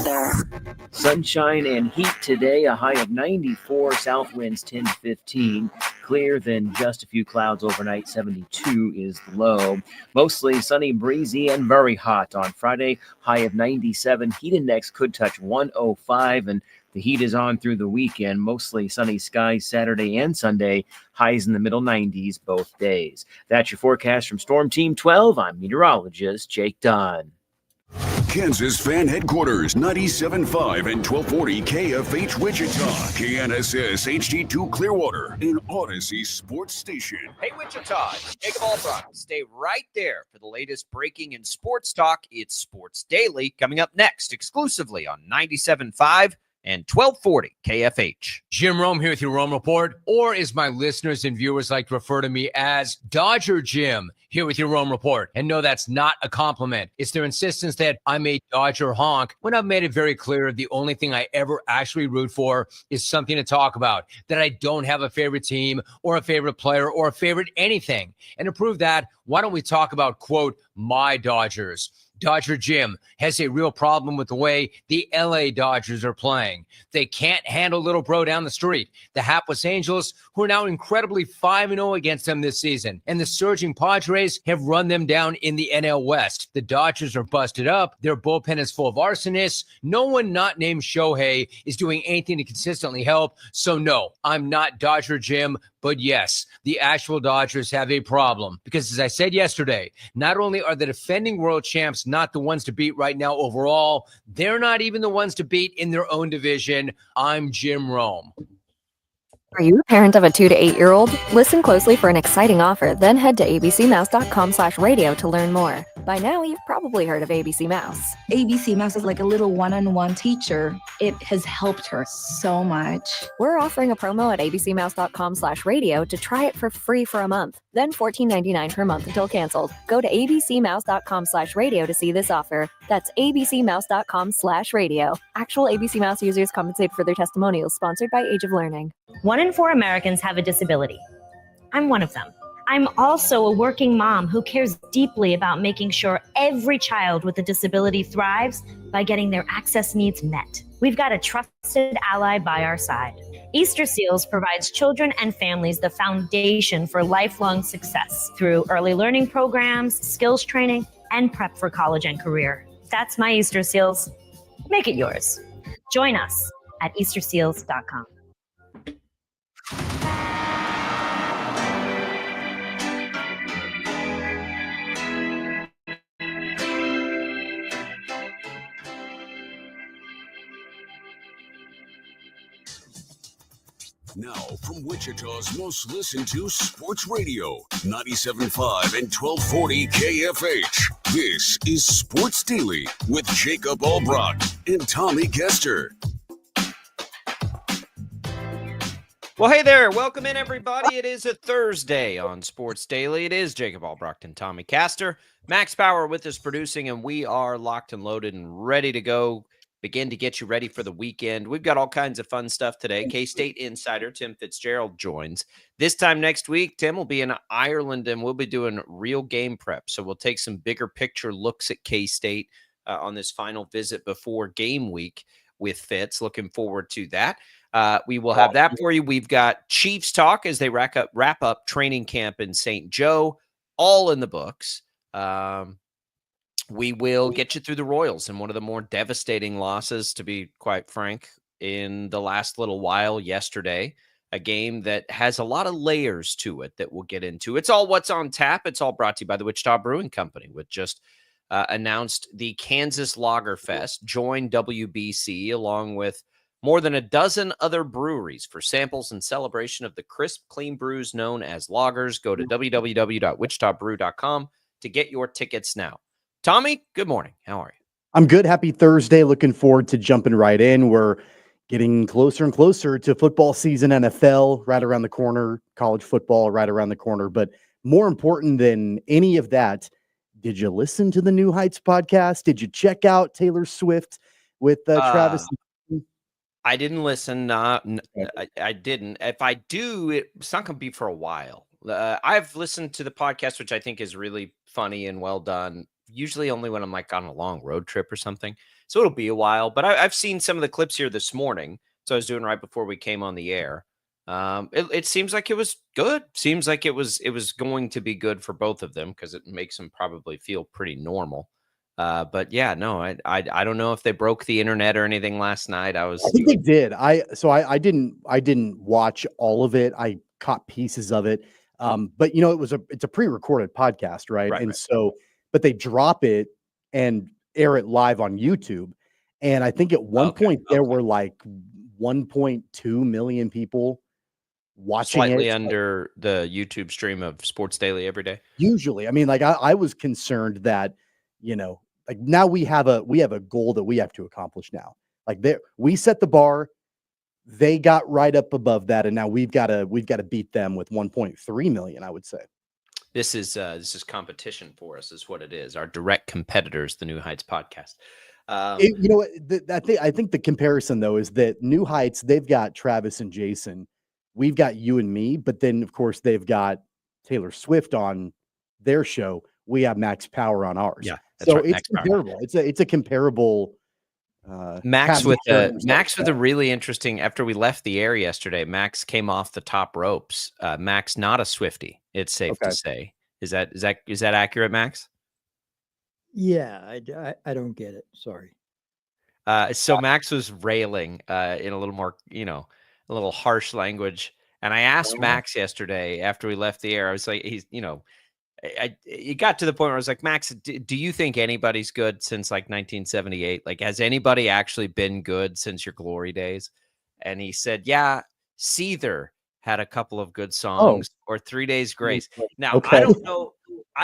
weather. Sunshine and heat today, a high of 94, south winds 10 to 15. Clear, then just a few clouds overnight, 72 is the low. Mostly sunny, breezy, and very hot on Friday, high of 97. Heat index could touch 105, and the heat is on through the weekend. Mostly sunny skies Saturday and Sunday, highs in the middle 90s both days. That's your forecast from Storm Team 12. I'm meteorologist Jake Dunn. Kansas Fan Headquarters, 97.5 and 1240 KFH Wichita, KNSS HD2 Clearwater, and Odyssey Sports Station. Hey, Wichita, Jacob Albrock. Stay right there for the latest breaking in sports talk. It's Sports Daily, coming up next, exclusively on 97.5 and 1240 KFH. Jim Rome here with your Rome Report, or as my listeners and viewers like to refer to me as Dodger Jim, here with your Rome Report. And no, that's not a compliment. It's their insistence that I'm a Dodger honk when I've made it very clear the only thing I ever actually root for is something to talk about, that I don't have a favorite team or a favorite player or a favorite anything. And to prove that, why don't we talk about, quote, my Dodgers? Dodger Jim has a real problem with the way the LA Dodgers are playing. They can't handle little bro down the street. The hapless Angels, who are now incredibly 5-0 against them this season, and the surging Padres have run them down in the NL West. The Dodgers are busted up. Their bullpen is full of arsonists. No one not named Shohei is doing anything to consistently help. So no, I'm not Dodger Jim. But yes, the actual Dodgers have a problem because, as I said yesterday, not only are the defending world champs not the ones to beat right now overall, they're not even the ones to beat in their own division. I'm Jim Rome. Are you a parent of a 2 to 8-year-old? Listen closely for an exciting offer, then head to abcmouse.com/radio to learn more. By now, you've probably heard of ABC Mouse. ABC Mouse is like a little one-on-one teacher. It has helped her so much. We're offering a promo at abcmouse.com/radio to try it for free for a month, then $14.99 per month until canceled. Go to abcmouse.com/radio to see this offer. That's abcmouse.com/radio. Actual ABC Mouse users compensated for their testimonials, sponsored by Age of Learning. 1 in 4 Americans have a disability. I'm one of them. I'm also a working mom who cares deeply about making sure every child with a disability thrives by getting their access needs met. We've got a trusted ally by our side. Easter Seals provides children and families the foundation for lifelong success through early learning programs, skills training, and prep for college and career. That's my Easter Seals. Make it yours. Join us at easterseals.com. Now, from Wichita's most listened to sports radio, 97.5 and 1240 KFH. This is Sports Daily with Jacob Albrock and Tommy Kester. Well, hey there. Welcome in, everybody. It is a Thursday on Sports Daily. It is Jacob Albrock and Tommy Kester. Max Power with us producing, and we are locked and loaded and ready to go. Begin to get you ready for the weekend. We've got all kinds of fun stuff today. KState Insider Tim Fitzgerald joins. This time next week, Tim will be in Ireland, and we'll be doing real game prep. So we'll take some bigger picture looks at K-State on this final visit before game week with Fitz. Looking forward to that. We will have that for you. We've got Chiefs talk as they wrap up training camp in St. Joe, all in the books. We will get you through the Royals and one of the more devastating losses, to be quite frank, in the last little while yesterday. A game that has a lot of layers to it that we'll get into. It's all what's on tap. It's all brought to you by the Wichita Brewing Company, which just announced the Kansas Lager Fest. Join WBC along with more than a dozen other breweries for samples and celebration of the crisp, clean brews known as lagers. Go to www.wichitabrew.com to get your tickets now. Tommy, good morning. How are you? I'm good. Happy Thursday. Looking forward to jumping right in. We're getting closer and closer to football season, NFL right around the corner, college football right around the corner. But more important than any of that, did you listen to the New Heights podcast? Did you check out Taylor Swift with Travis? I didn't listen. I didn't. If I do, it's not going to be for a while. I've listened to the podcast, which I think is really funny and well done. usually only when I'm like on a long road trip or something. So it'll be a while. But I've seen some of the clips here this morning. So I was doing right before we came on the air. It seems like it was good. Seems like it was going to be good for both of them because it makes them probably feel pretty normal. But yeah, no, I don't know if they broke the internet or anything last night. I think they did. I didn't watch all of it. I caught pieces of it. But it's a pre-recorded podcast, right? Right, And right. so, but they drop it and air it live on YouTube. And I think at one point there were like 1.2 million people watching Slightly it. under the YouTube stream of Sports Daily every day. Usually, I mean, like I was concerned that, like now we have a goal that we have to accomplish now. Like we set the bar, they got right up above that, and now we've got to beat them with 1.3 million. I would say This is competition for us, is what it is. Our direct competitors, the New Heights podcast. I think the comparison though is that New Heights, they've got Travis and Jason, we've got you and me, but then of course they've got Taylor Swift on their show. We have Max Power on ours. Yeah, so right, it's Max Power. comparable. It's a comparable. Max with a really interesting. After we left the air yesterday, Max came off the top ropes. Max, not a Swiftie. It's safe to say. Is that accurate, Max? Yeah, I don't get it. Sorry. So Max was railing in a little more, a little harsh language. And I asked Max yesterday after we left the air, I was like, it got to the point where I was like, Max, do you think anybody's good since like 1978? Like, has anybody actually been good since your glory days? And he said, yeah, Seether had a couple of good songs, or 3 Days Grace. Now, I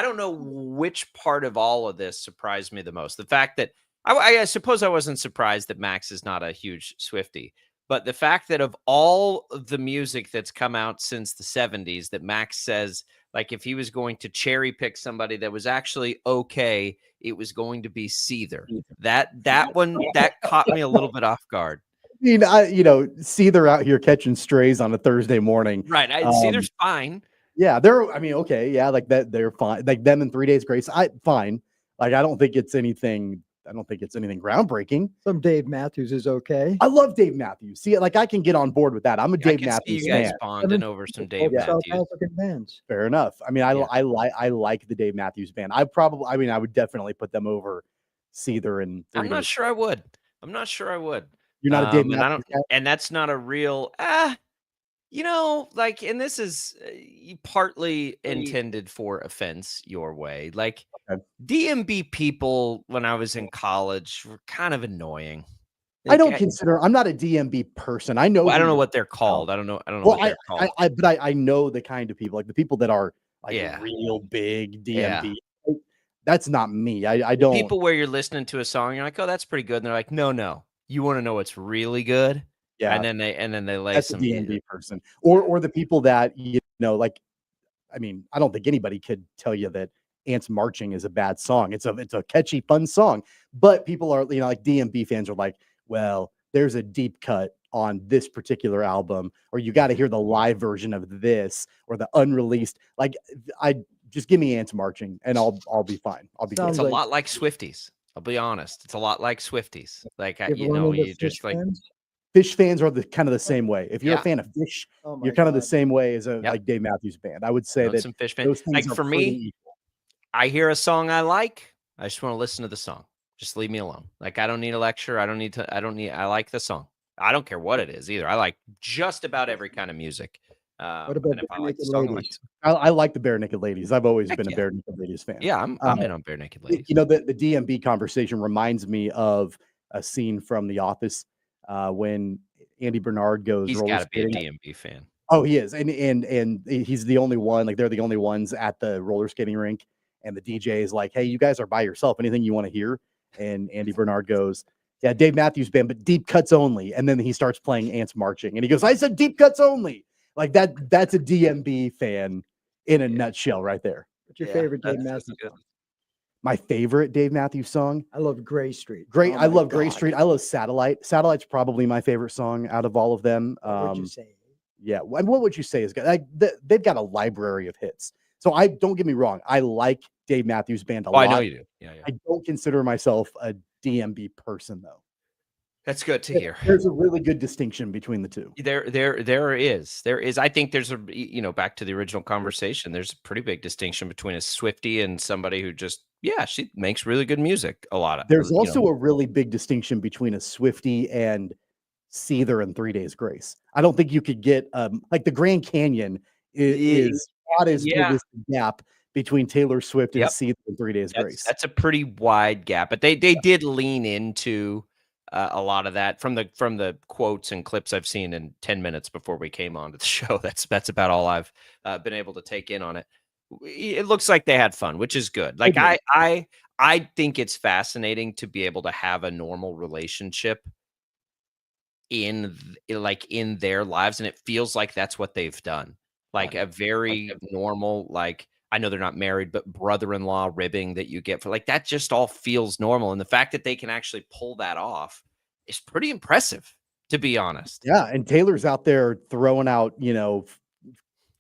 don't know which part of all of this surprised me the most. The fact that I suppose I wasn't surprised that Max is not a huge Swiftie, but the fact that of all of the music that's come out since the 70s, that Max says, like, if he was going to cherry pick somebody that was actually okay, it was going to be Seether. That one caught me a little bit off guard. I mean, Seether out here catching strays on a Thursday morning. Right. Seether's fine. Yeah, okay. Yeah, like that, they're fine. Like them in 3 Days Grace, fine. Like I don't think it's anything groundbreaking. Some Dave Matthews is okay. I love Dave Matthews. See, like I can get on board with that. I'm a Dave Matthews see you guys fan. bonding over some Dave South Matthews. African bands. Fair enough. I mean, I like the Dave Matthews band. I would definitely put them over Seether and. I'm not sure I would. You're not a Dave Matthews fan? And that's not a real. And this is partly intended for offense your way. Like DMB people, when I was in college, were kind of annoying. I don't consider. I'm not a DMB person. I know. Well, I don't know what they're called. I don't know what they're called. But I know the kind of people, like the people that are like real big DMB. Yeah. That's not me. I don't. People where you're listening to a song, you're like, oh, that's pretty good. And they're like, no, you want to know what's really good? Yeah, and then they lay that's some a DMB person, or the people that like. I mean, I don't think anybody could tell you that Ants Marching is a bad song. It's a catchy, fun song, but people are like DMB fans are like, well, there's a deep cut on this particular album, or you got to hear the live version of this, or the unreleased. Like, I just give me Ants Marching, and I'll be fine. I'll be. It's a lot like Swifties. I'll be honest. It's a lot like Swifties. Like you just like. Fish fans are kind of the same way. If you're a fan of Fish, you're kind of the same way as a like Dave Matthews band. I would say that some Fish fans. Like for me, I hear a song I like. I just want to listen to the song. Just leave me alone. Like I don't need a lecture. I like the song. I don't care what it is either. I like just about every kind of music. What about Bare Naked Ladies? I like the Bare Naked Ladies. I've always been a Bare Naked Ladies fan. Yeah, I'm in on Bare Naked Ladies. The DMB conversation reminds me of a scene from The Office. When Andy Bernard goes, he's got to be a DMB fan. Oh, he is, and he's the only one. Like they're the only ones at the roller skating rink, and the DJ is like, "Hey, you guys are by yourself. Anything you want to hear?" And Andy Bernard goes, "Yeah, Dave Matthews Band, but deep cuts only." And then he starts playing Ants Marching, and he goes, "I said deep cuts only." Like that. That's a DMB fan in a nutshell, right there. What's your favorite Dave Matthews song? My favorite Dave Matthews song? I love Gray Street. I love Gray Street. I love Satellite. Satellite's probably my favorite song out of all of them. What would you say? Yeah. And what would you say is good? They've got a library of hits. So don't get me wrong. I like Dave Matthews Band a Oh, lot. I know you do. Yeah. I don't consider myself a DMB person, though. That's good to hear. There's a really good distinction between the two. There is. I think there's back to the original conversation, there's a pretty big distinction between a Swiftie and somebody who just, she makes really good music. A lot of There's also a really big distinction between a Swiftie and Seether and 3 Days Grace. I don't think you could get like the Grand Canyon is not as big as the gap between Taylor Swift and Seether and 3 Days Grace. That's a pretty wide gap, but they did lean into a lot of that from the quotes and clips I've seen in 10 minutes before we came on to the show. That's about all I've been able to take in on it. It looks like they had fun, which is good. Like I think it's fascinating to be able to have a normal relationship in their lives, and it feels like that's what they've done. Like a very normal, like, I know they're not married, but brother-in-law ribbing that you get for like that just all feels normal. And the fact that they can actually pull that off is pretty impressive, to be honest. Yeah. And Taylor's out there throwing out,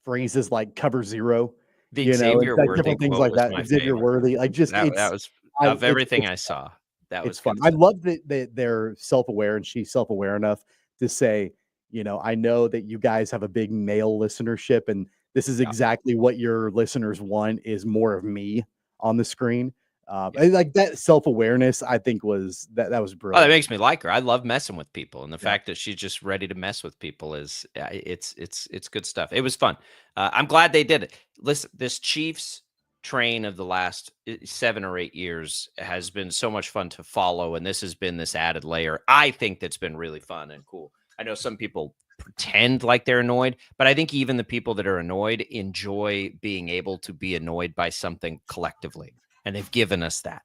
phrases like cover zero, The Xavier Worthy different things like that. Xavier Worthy. Like just that was of everything I saw. That was fun. I love that they're self-aware, and she's self-aware enough to say, I know that you guys have a big male listenership, and this is exactly what your listeners want, is more of me on the screen. And like that self-awareness, I think was brilliant. Oh, that makes me like her. I love messing with people. And the fact that she's just ready to mess with people is it's good stuff. It was fun. I'm glad they did it. Listen, this Chiefs train of the last 7 or 8 years has been so much fun to follow. And this has been this added layer. I think that's been really fun and cool. I know some people pretend like they're annoyed, but I think even the people that are annoyed enjoy being able to be annoyed by something collectively. And they've given us that,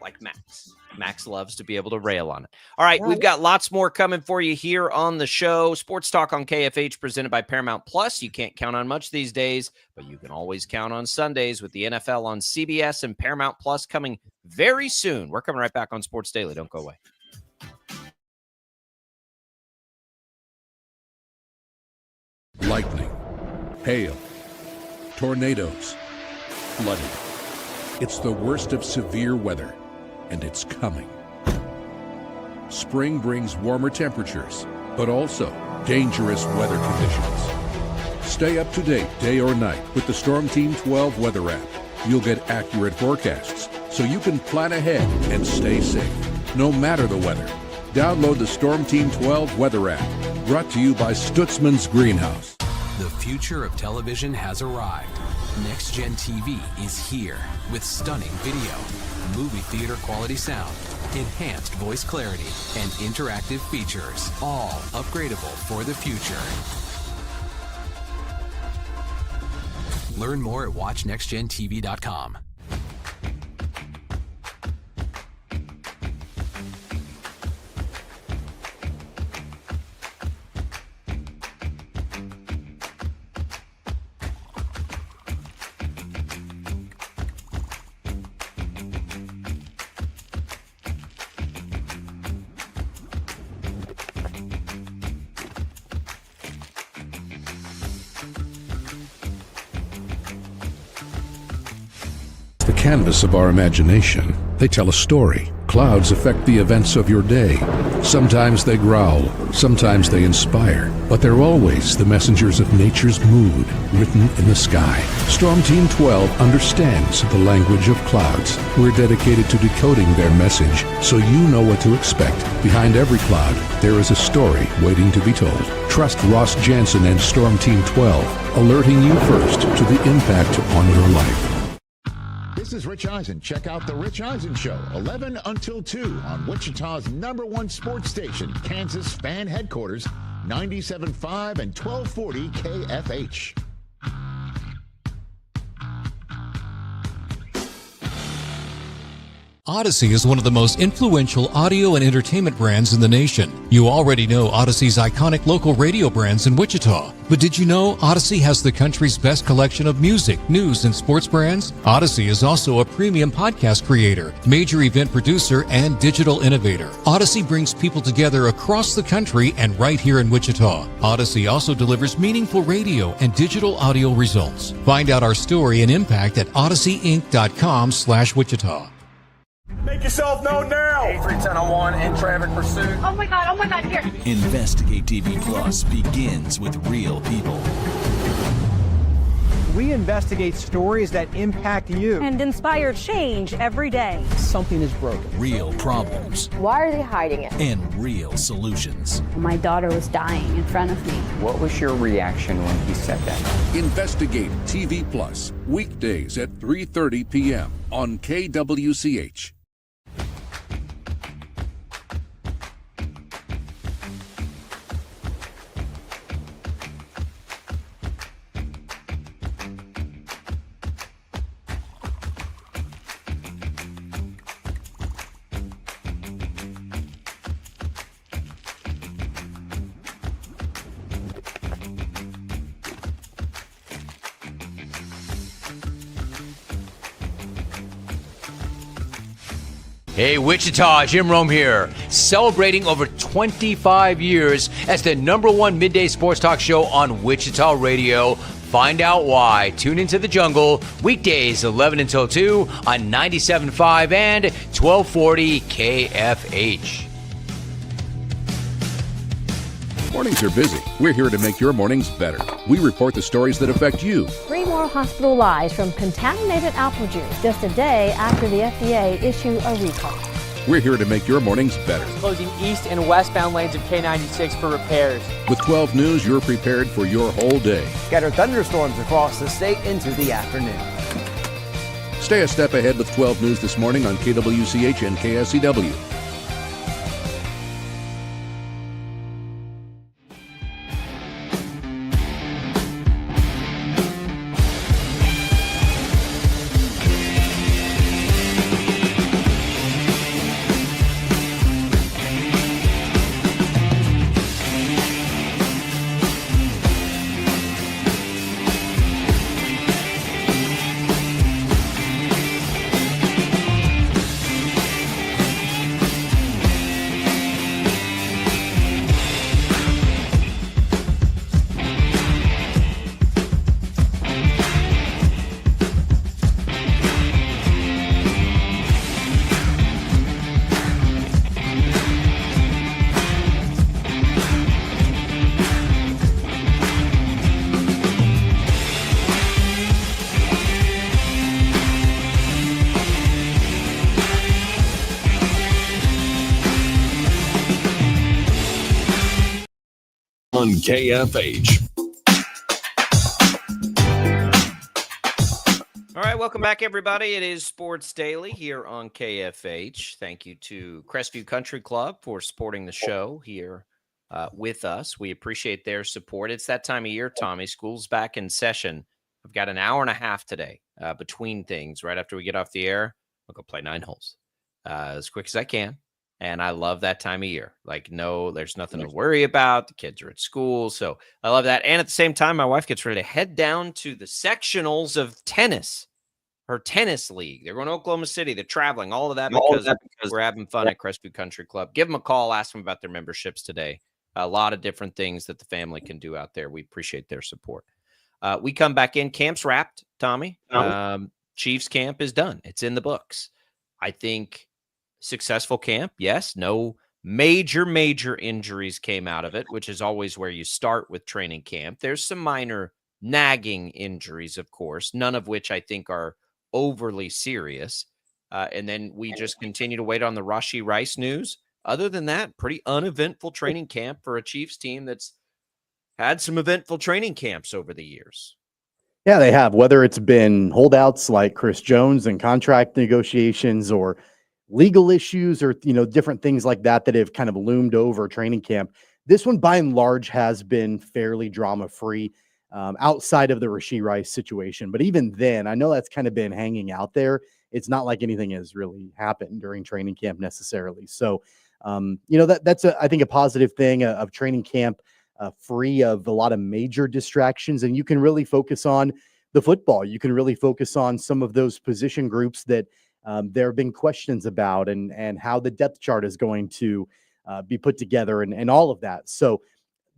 like Max. Max loves to be able to rail on it. All right, we've got lots more coming for you here on the show. Sports Talk on KFH presented by Paramount Plus. You can't count on much these days, but you can always count on Sundays with the NFL on CBS and Paramount Plus coming very soon. We're coming right back on Sports Daily. Don't go away. Lightning, hail, tornadoes, flooding. It's the worst of severe weather, and it's coming. Spring brings warmer temperatures, but also dangerous weather conditions. Stay up to date day or night with the Storm Team 12 weather app. You'll get accurate forecasts, so you can plan ahead and stay safe, no matter the weather. Download the Storm Team 12 weather app, brought to you by Stutzman's Greenhouse. The future of television has arrived. Next Gen TV is here with stunning video, movie theater quality sound, enhanced voice clarity, and interactive features, all upgradable for the future. Learn more at watchnextgentv.com. The canvas of our imagination. They tell a story. Clouds affect the events of your day. Sometimes they growl, sometimes they inspire, but they're always the messengers of nature's mood, written in the sky. Storm Team 12 understands the language of clouds. We're dedicated to decoding their message, so you know what to expect. Behind every cloud, there is a story waiting to be told. Trust Ross Jansen and Storm Team 12, alerting you first to the impact on your life. This is Rich Eisen. Check out The Rich Eisen Show, 11 until 2 on Wichita's #1 sports station, Kansas Fan Headquarters, 97.5 and 1240 KFH. Odyssey is one of the most influential audio and entertainment brands in the nation. You already know Odyssey's iconic local radio brands in Wichita. But did you know Odyssey has the country's best collection of music, news, and sports brands? Odyssey is also a premium podcast creator, major event producer, and digital innovator. Odyssey brings people together across the country and right here in Wichita. Odyssey also delivers meaningful radio and digital audio results. Find out our story and impact at odysseyinc.com/Wichita. Make yourself known now. 831001 in traffic pursuit. Oh my God, here. Investigate TV Plus begins with real people. We investigate stories that impact you and inspire change every day. Something is broken. Real problems. Why are they hiding it? And real solutions. My daughter was dying in front of me. What was your reaction when he said that? Investigate TV Plus, weekdays at 3:30 p.m. on KWCH. Hey, Wichita, Jim Rome here, celebrating over 25 years as the #1 midday sports talk show on Wichita Radio. Find out why. Tune into The Jungle, weekdays 11 until 2 on 97.5 and 1240 KFH. Mornings are busy. We're here to make your mornings better. We report the stories that affect you. 3 more hospitalized from contaminated apple juice just a day after the FDA issued a recall. We're here to make your mornings better. Closing east and westbound lanes of K96 for repairs. With 12 News, you're prepared for your whole day. Scattered thunderstorms across the state into the afternoon. Stay a step ahead with 12 News this morning on KWCH and KSCW. On KFH. All right, welcome back, everybody. It is Sports Daily here on KFH. Thank you to Crestview Country Club for supporting the show here with us. We appreciate their support. It's that time of year, Tommy. School's back in session. I've got an hour and a half today between things. Right after we get off the air, I'll go play 9 holes as quick as I can. And I love that time of year. Like, no, there's nothing to worry about. The kids are at school. So I love that. And at the same time, my wife gets ready to head down to the sectionals of tennis, her tennis league. They're going to Oklahoma City. They're traveling. All of that because we're having fun at Crestview Country Club. Give them a call. Ask them about their memberships today. A lot of different things that the family can do out there. We appreciate their support. We come back in. Camp's wrapped, Tommy. Chiefs camp is done. It's in the books. I think successful camp. Yes. No major injuries came out of it, which is always where you start with training camp. There's some minor nagging injuries, of course, none of which I think are overly serious. And then we just continue to wait on the Rashee Rice news. Other than that, pretty uneventful training camp for a Chiefs team that's had some eventful training camps over the years. Yeah, they have, whether it's been holdouts like Chris Jones and contract negotiations or legal issues or, different things like that that have kind of loomed over training camp. This one, by and large, has been fairly drama-free outside of the Rashee Rice situation. But even then, I know that's kind of been hanging out there. it's not like anything has really happened during training camp necessarily. So, that's I think a positive thing of training camp, free of a lot of major distractions, and you can really focus on the football. You can really focus on some of those position groups that there have been questions about, and how the depth chart is going to be put together, and all of that. So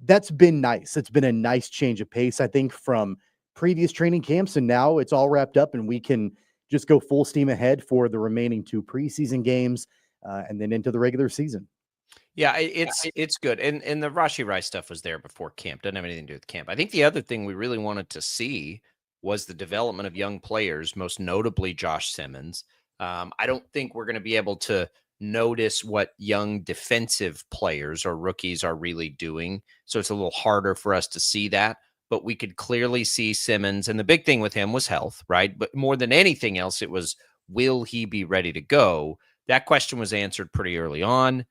that's been nice. It's been a nice change of pace, I think, from previous training camps, and now it's all wrapped up, and we can just go full steam ahead for the remaining 2 preseason games, and then into the regular season. Yeah, it's good. And the Rashee Rice stuff was there before camp. Doesn't have anything to do with camp. I think the other thing we really wanted to see was the development of young players, most notably Josh Simmons. I don't think we're going to be able to notice what young defensive players or rookies are really doing. So it's a little harder for us to see that. But we could clearly see Simmons. And the big thing with him was health, right? But more than anything else, it was, will he be ready to go? That question was answered pretty early on.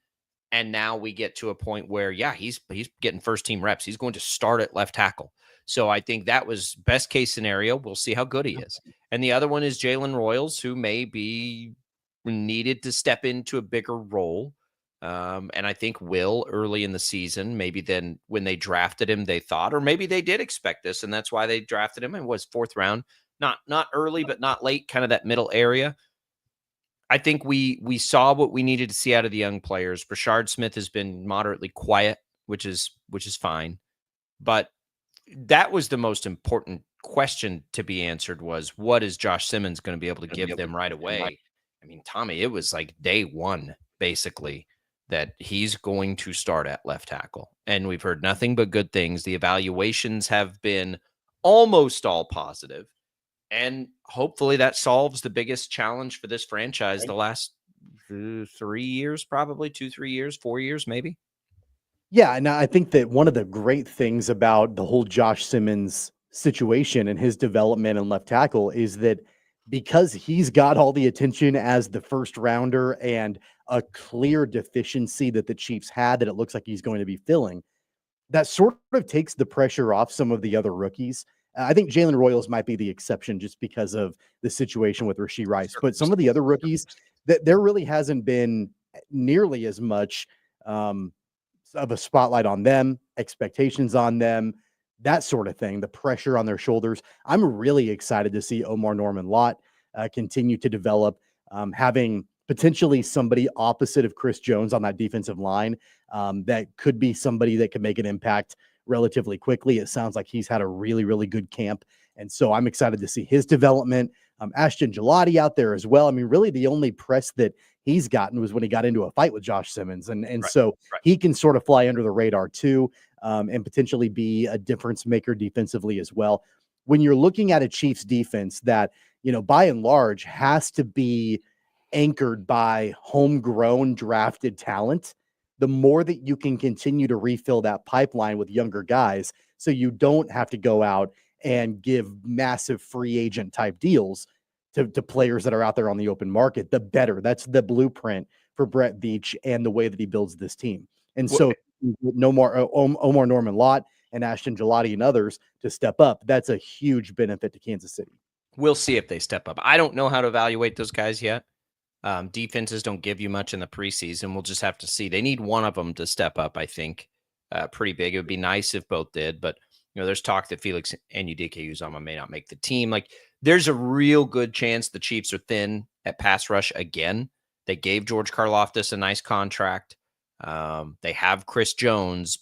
And now we get to a point where, yeah, he's getting first team reps. He's going to start at left tackle. So I think that was best case scenario. We'll see how good he is. And the other one is Jalen Royals, who may be needed to step into a bigger role. And I think will early in the season, maybe then when they drafted him, they thought, or maybe they did expect this. And that's why they drafted him. It was 4th round, not early, but not late, kind of that middle area. I think we saw what we needed to see out of the young players. Brashard Smith has been moderately quiet, which is fine. But that was the most important question to be answered, was what is Josh Simmons going to be able to give them right away? I mean, Tommy, it was like day one, basically, that he's going to start at left tackle. And we've heard nothing but good things. The evaluations have been almost all positive. And hopefully that solves the biggest challenge for this franchise the last 3 years, probably 2-3 years, 4 years, maybe. Yeah, and I think that one of the great things about the whole Josh Simmons situation and his development in left tackle is that because he's got all the attention as the first rounder and a clear deficiency that the Chiefs had that it looks like he's going to be filling, that sort of takes the pressure off some of the other rookies. I think Jalen Royals might be the exception just because of the situation with Rashee Rice. But some of the other rookies, that there really hasn't been nearly as much of a spotlight on them, expectations on them, that sort of thing, the pressure on their shoulders. I'm really excited to see Omar Norman-Lott continue to develop, having potentially somebody opposite of Chris Jones on that defensive line that could be somebody that could make an impact relatively quickly. It sounds like he's had a really, really good camp. And so I'm excited to see his development. Ashton Gelati out there as well. I mean, really the only press that he's gotten was when he got into a fight with Josh Simmons. And so he can sort of fly under the radar too, and potentially be a difference maker defensively as well. When you're looking at a Chiefs defense that, by and large has to be anchored by homegrown drafted talent, the more that you can continue to refill that pipeline with younger guys, so you don't have to go out and give massive free agent type deals to players that are out there on the open market, the better. That's the blueprint for Brett Veach and the way that he builds this team. And so no more Omar Norman-Lott and Ashton Gelati and others to step up. That's a huge benefit to Kansas City. We'll see if they step up. I don't know how to evaluate those guys yet. Defenses don't give you much in the preseason. We'll just have to see. They need one of them to step up, I think, pretty big. It would be nice if both did, but there's talk that Felix and Udike-Uzomah may not make the team. Like, there's a real good chance the Chiefs are thin at pass rush again. They gave George Karlaftis a nice contract. They have Chris Jones,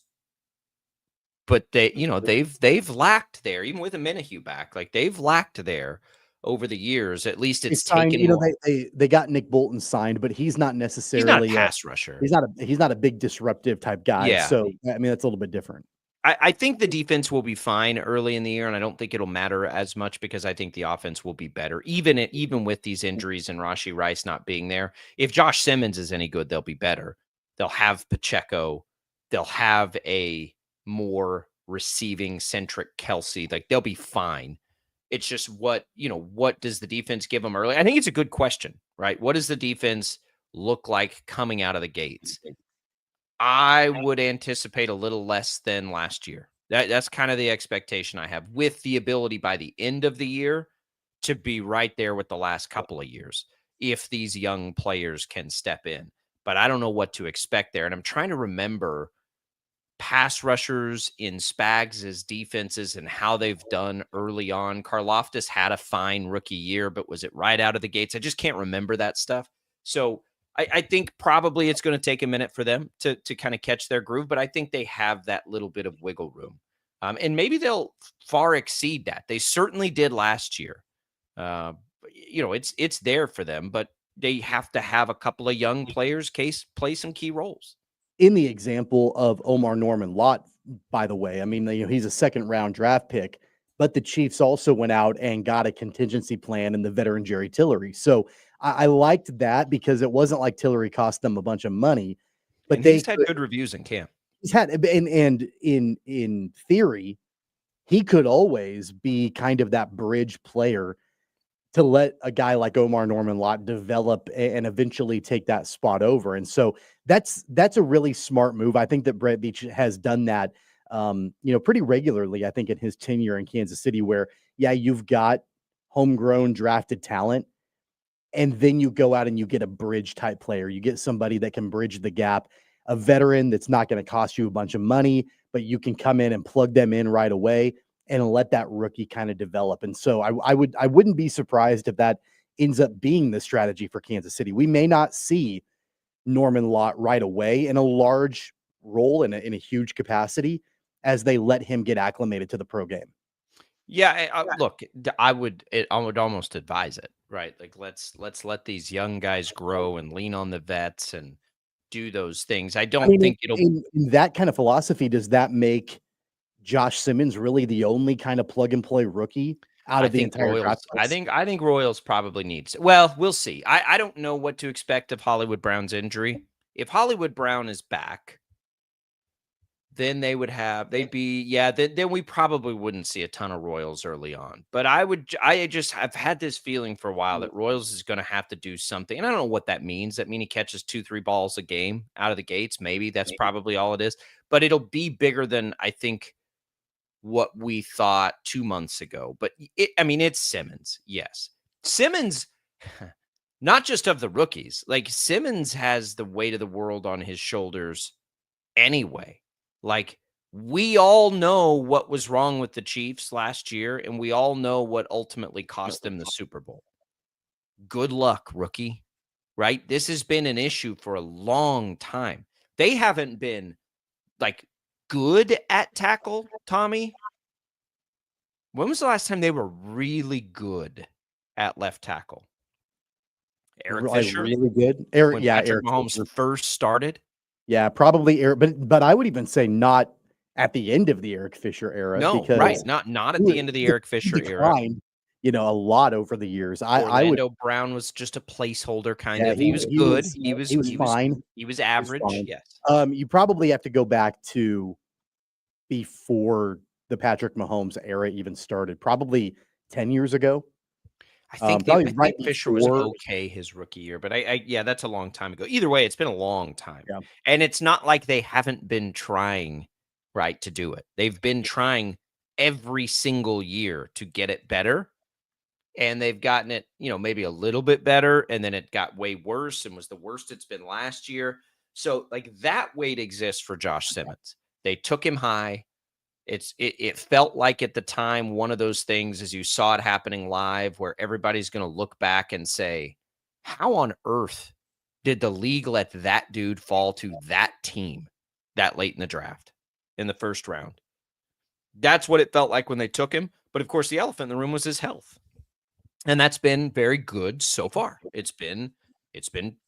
but they've lacked there, even with a Minahew back. Like, they've lacked there over the years. At least it's signed, taken. They got Nick Bolton signed, but he's not necessarily a pass rusher. He's not a big disruptive type guy. Yeah. So I mean, that's a little bit different. I think the defense will be fine early in the year, and I don't think it'll matter as much because I think the offense will be better, even with these injuries and Rashee Rice not being there. If Josh Simmons is any good, they'll be better. They'll have Pacheco. They'll have a more receiving-centric Kelsey. Like, they'll be fine. It's just what does the defense give them early? I think it's a good question, right? What does the defense look like coming out of the gates? I would anticipate a little less than last year. That's kind of the expectation I have, with the ability by the end of the year to be right there with the last couple of years if these young players can step in. But I don't know what to expect there. And I'm trying to remember pass rushers in Spags' defenses and how they've done early on. Karlaftis had a fine rookie year, but was it right out of the gates? I just can't remember that stuff. So I think probably it's going to take a minute for them to kind of catch their groove, but I think they have that little bit of wiggle room. And maybe they'll far exceed that. They certainly did last year. It's there for them, but they have to have a couple of young players play some key roles. In the example of Omar Norman Lott, by the way, I mean, he's a second-round draft pick, but the Chiefs also went out and got a contingency plan in the veteran Jerry Tillery. So I liked that because it wasn't like Tillery cost them a bunch of money, but he's had good reviews in camp. He's had, and in theory, he could always be kind of that bridge player to let a guy like Omar Norman Lott develop and eventually take that spot over. And so that's a really smart move. I think that Brett Veach has done that, pretty regularly, I think, in his tenure in Kansas City, where, you've got homegrown drafted talent, and then you go out and you get a bridge type player. You get somebody that can bridge the gap, a veteran that's not going to cost you a bunch of money, but you can come in and plug them in right away and let that rookie kind of develop. And so I wouldn't be surprised if that ends up being the strategy for Kansas City. We may not see Norman Lott right away in a large role, in a huge capacity, as they let him get acclimated to the pro game. Yeah, look, I would almost advise it, right? Like let's let these young guys grow and lean on the vets and do those things. I think it'll in that kind of philosophy. Does that make Josh Simmons really the only kind of plug and play rookie out of the entire draft? I think Royals probably needs. Well, we'll see. I don't know what to expect of Hollywood Brown's injury. If Hollywood Brown is back, then then we probably wouldn't see a ton of Royals early on. But I've had this feeling for a while that Royals is going to have to do something. And I don't know what that means. That mean he catches 2-3 balls a game out of the gates? Maybe that's probably all it is. But it'll be bigger than I think what we thought 2 months ago. But it's Simmons. Yes. Simmons, not just of the rookies, like Simmons has the weight of the world on his shoulders anyway. Like, we all know what was wrong with the Chiefs last year, and we all know what ultimately cost them the Super Bowl. Good luck, rookie, right? This has been an issue for a long time. They haven't been, good at tackle, Tommy. When was the last time they were really good at left tackle? Eric Fisher? Really good? Eric Mahomes Fisher first started? Yeah, probably Eric, but I would even say not at the end of the Eric Fisher era. No, because right, not at the end of the Eric Fisher era. A lot over the years. Orlando Brown was just a placeholder, kind of. He was good. He was fine. He was average. Yes. You probably have to go back to before the Patrick Mahomes era even started, probably 10 years ago. I think Fisher was okay his rookie year, but that's a long time ago. Either way, it's been a long time. Yeah. And it's not like they haven't been trying, right, to do it. They've been trying every single year to get it better. And they've gotten it, maybe a little bit better. And then it got way worse and was the worst it's been last year. So, that weight exists for Josh Simmons. They took him high. It felt like at the time one of those things, as you saw it happening live, where everybody's going to look back and say, how on earth did the league let that dude fall to that team that late in the draft, in the first round? That's what it felt like when they took him. But of course, the elephant in the room was his health. And that's been very good so far. It's been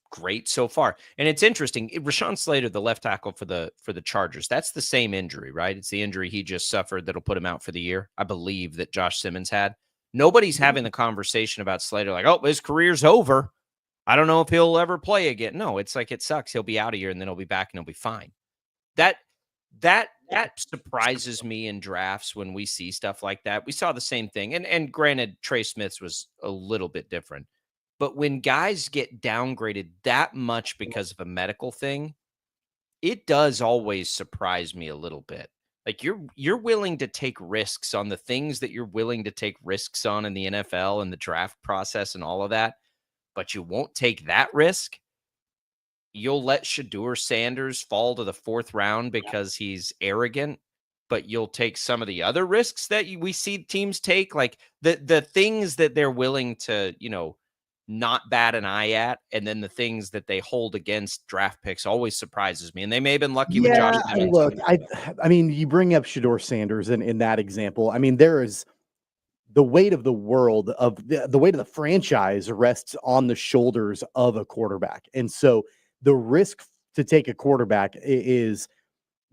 great so far. And it's interesting. Rashawn Slater, the left tackle for the Chargers, that's the same injury, right? It's the injury he just suffered that'll put him out for the year, I believe, that Josh Simmons had. Nobody's having the conversation about Slater like, oh, his career's over. I don't know if he'll ever play again. No, it's like, it sucks. He'll be out of here and then he'll be back and he'll be fine. That surprises me in drafts when we see stuff like that. We saw the same thing. And granted, Trey Smith's was a little bit different. But when guys get downgraded that much because of a medical thing, it does always surprise me a little bit. Like you're willing to take risks on the things that you're willing to take risks on in the NFL and the draft process and all of that, but you won't take that risk. You'll let Shedeur Sanders fall to the 4th round because he's arrogant, but you'll take some of the other risks that we see teams take, like the things that they're willing to, not bat an eye at, and then the things that they hold against draft picks always surprises me. And they may have been lucky with Josh Simmons. Look, I mean, you bring up Shedeur Sanders in that example. I mean, there is the weight of the world of the weight of the franchise rests on the shoulders of a quarterback. And so the risk to take a quarterback is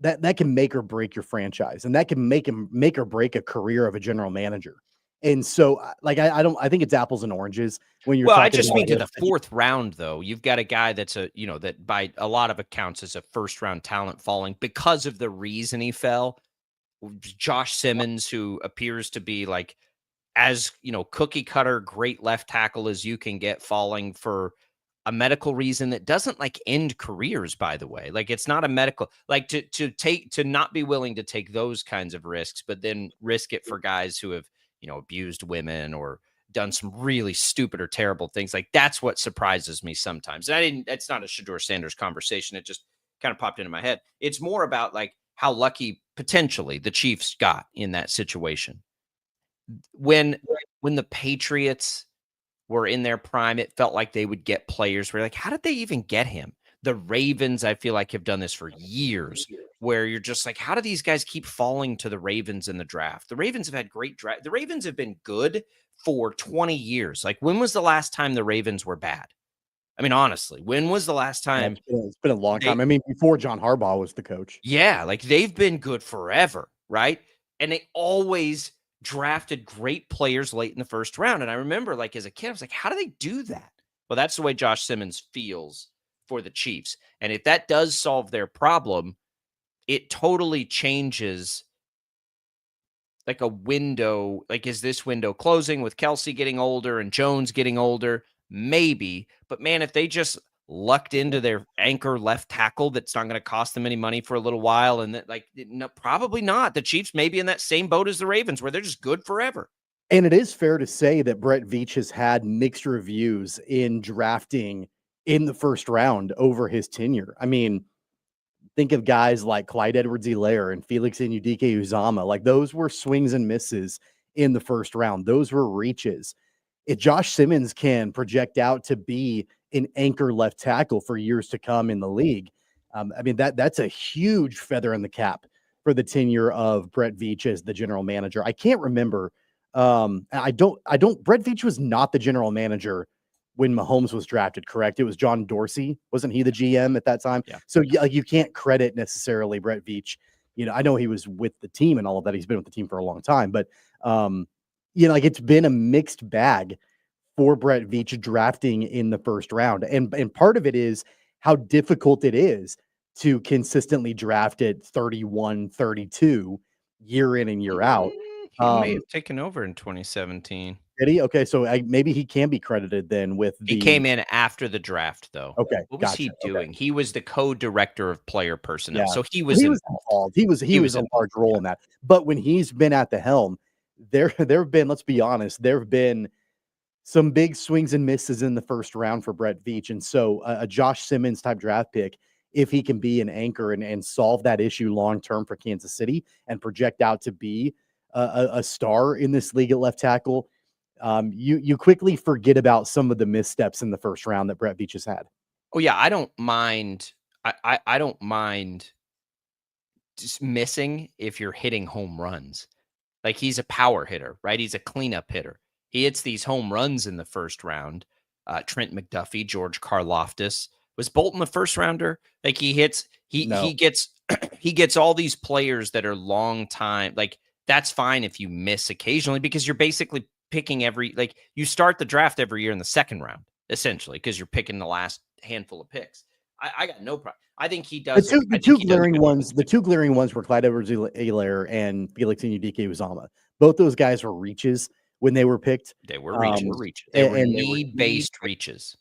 that can make or break your franchise, and that can make or break a career of a general manager. And so, I think it's apples and oranges when you're. Well, I just mean to the 4th round, though. You've got a guy that's that by a lot of accounts is a 1st-round talent falling because of the reason he fell. Josh Simmons, who appears to be like as cookie cutter great left tackle as you can get, falling for a medical reason that doesn't end careers, by the way. Like, it's not a medical, to not be willing to take those kinds of risks, but then risk it for guys who have, abused women or done some really stupid or terrible things. Like, that's what surprises me sometimes. And it's not a Shedeur Sanders conversation. It just kind of popped into my head. It's more about how lucky potentially the Chiefs got in that situation. When the Patriots were in their prime, it felt like they would get players where how did they even get him? The Ravens, I feel like, have done this for years, where you're just like, how do these guys keep falling to the Ravens in the draft? The Ravens have had great draft. The Ravens have been good for 20 years. When was the last time the Ravens were bad? I mean, honestly, when was the last time? It's been a long time. I mean, before John Harbaugh was the coach. Yeah, they've been good forever, right? And they always drafted great players late in the 1st round. And I remember, as a kid, I was like, how do they do that? Well, that's the way Josh Simmons feels for the Chiefs. And if that does solve their problem, it totally changes a window. Is this window closing with Kelsey getting older and Jones getting older? Maybe. But man, if they just lucked into their anchor left tackle, that's not going to cost them any money for a little while. And no, probably not. The Chiefs may be in that same boat as the Ravens, where they're just good forever. And it is fair to say that Brett Veach has had mixed reviews in drafting in the 1st round over his tenure. I mean, think of guys like Clyde Edwards-Helaire and Felix Anudike-Uzomah. Those were swings and misses in the 1st round. Those were reaches. If Josh Simmons can project out to be an anchor left tackle for years to come in the league, I mean, that's a huge feather in the cap for the tenure of Brett Veach as the general manager. I can't remember. Brett Veach was not the general manager when Mahomes was drafted, correct? It was John Dorsey. Wasn't he the GM at that time? Yeah. So you can't credit necessarily Brett Veach. I know he was with the team and all of that. He's been with the team for a long time, but it's been a mixed bag for Brett Veach drafting in the 1st round. And part of it is how difficult it is to consistently draft at 31, 32 year in and year out. He may have taken over in 2017. Did he? Okay, so maybe he can be credited then with He came in after the draft, though. Okay, what was he doing? Okay. He was the co-director of player personnel, so he was involved. He was a large role in that. But when he's been at the helm, there have been, let's be honest, there have been some big swings and misses in the 1st round for Brett Veach, and so a Josh Simmons type draft pick, if he can be an anchor and solve that issue long term for Kansas City and project out to be a star in this league at left tackle. You quickly forget about some of the missteps in the 1st round that Brett Veach has had. Oh yeah, I don't mind. I don't mind just missing if you're hitting home runs. He's a power hitter, right? He's a cleanup hitter. He hits these home runs in the 1st round. Trent McDuffie, George Karlaftis. Was Bolton a 1st rounder? He gets all these players that are long time. That's fine if you miss occasionally, because you're basically picking you start the draft every year in the 2nd round, essentially, because you're picking the last handful of picks. I got no problem. I think he does. The two glaring ones were Clyde Edwards-Helaire and Felix Anudike-Uzomah. Both those guys were reaches when they were picked. They were reaches. They were need-based reaches.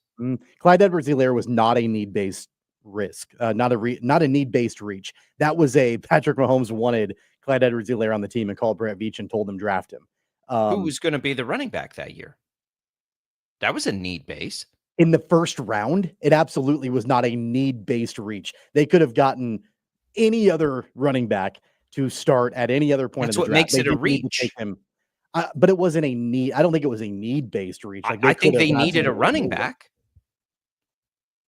Clyde Edwards-Helaire was not a need-based risk, not a need-based reach. That was a Patrick Mahomes wanted Clyde Edwards-Helaire on the team and called Brett Veach and told him draft him. Who was going to be the running back that year? That was a need base. In the first round, it absolutely was not a need-based reach. They could have gotten any other running back to start at any other point. That's in the what draft. makes They it a didn't need to reach. take him. But it wasn't a need. I don't think it was a need-based reach. Like I think they could have needed a running back.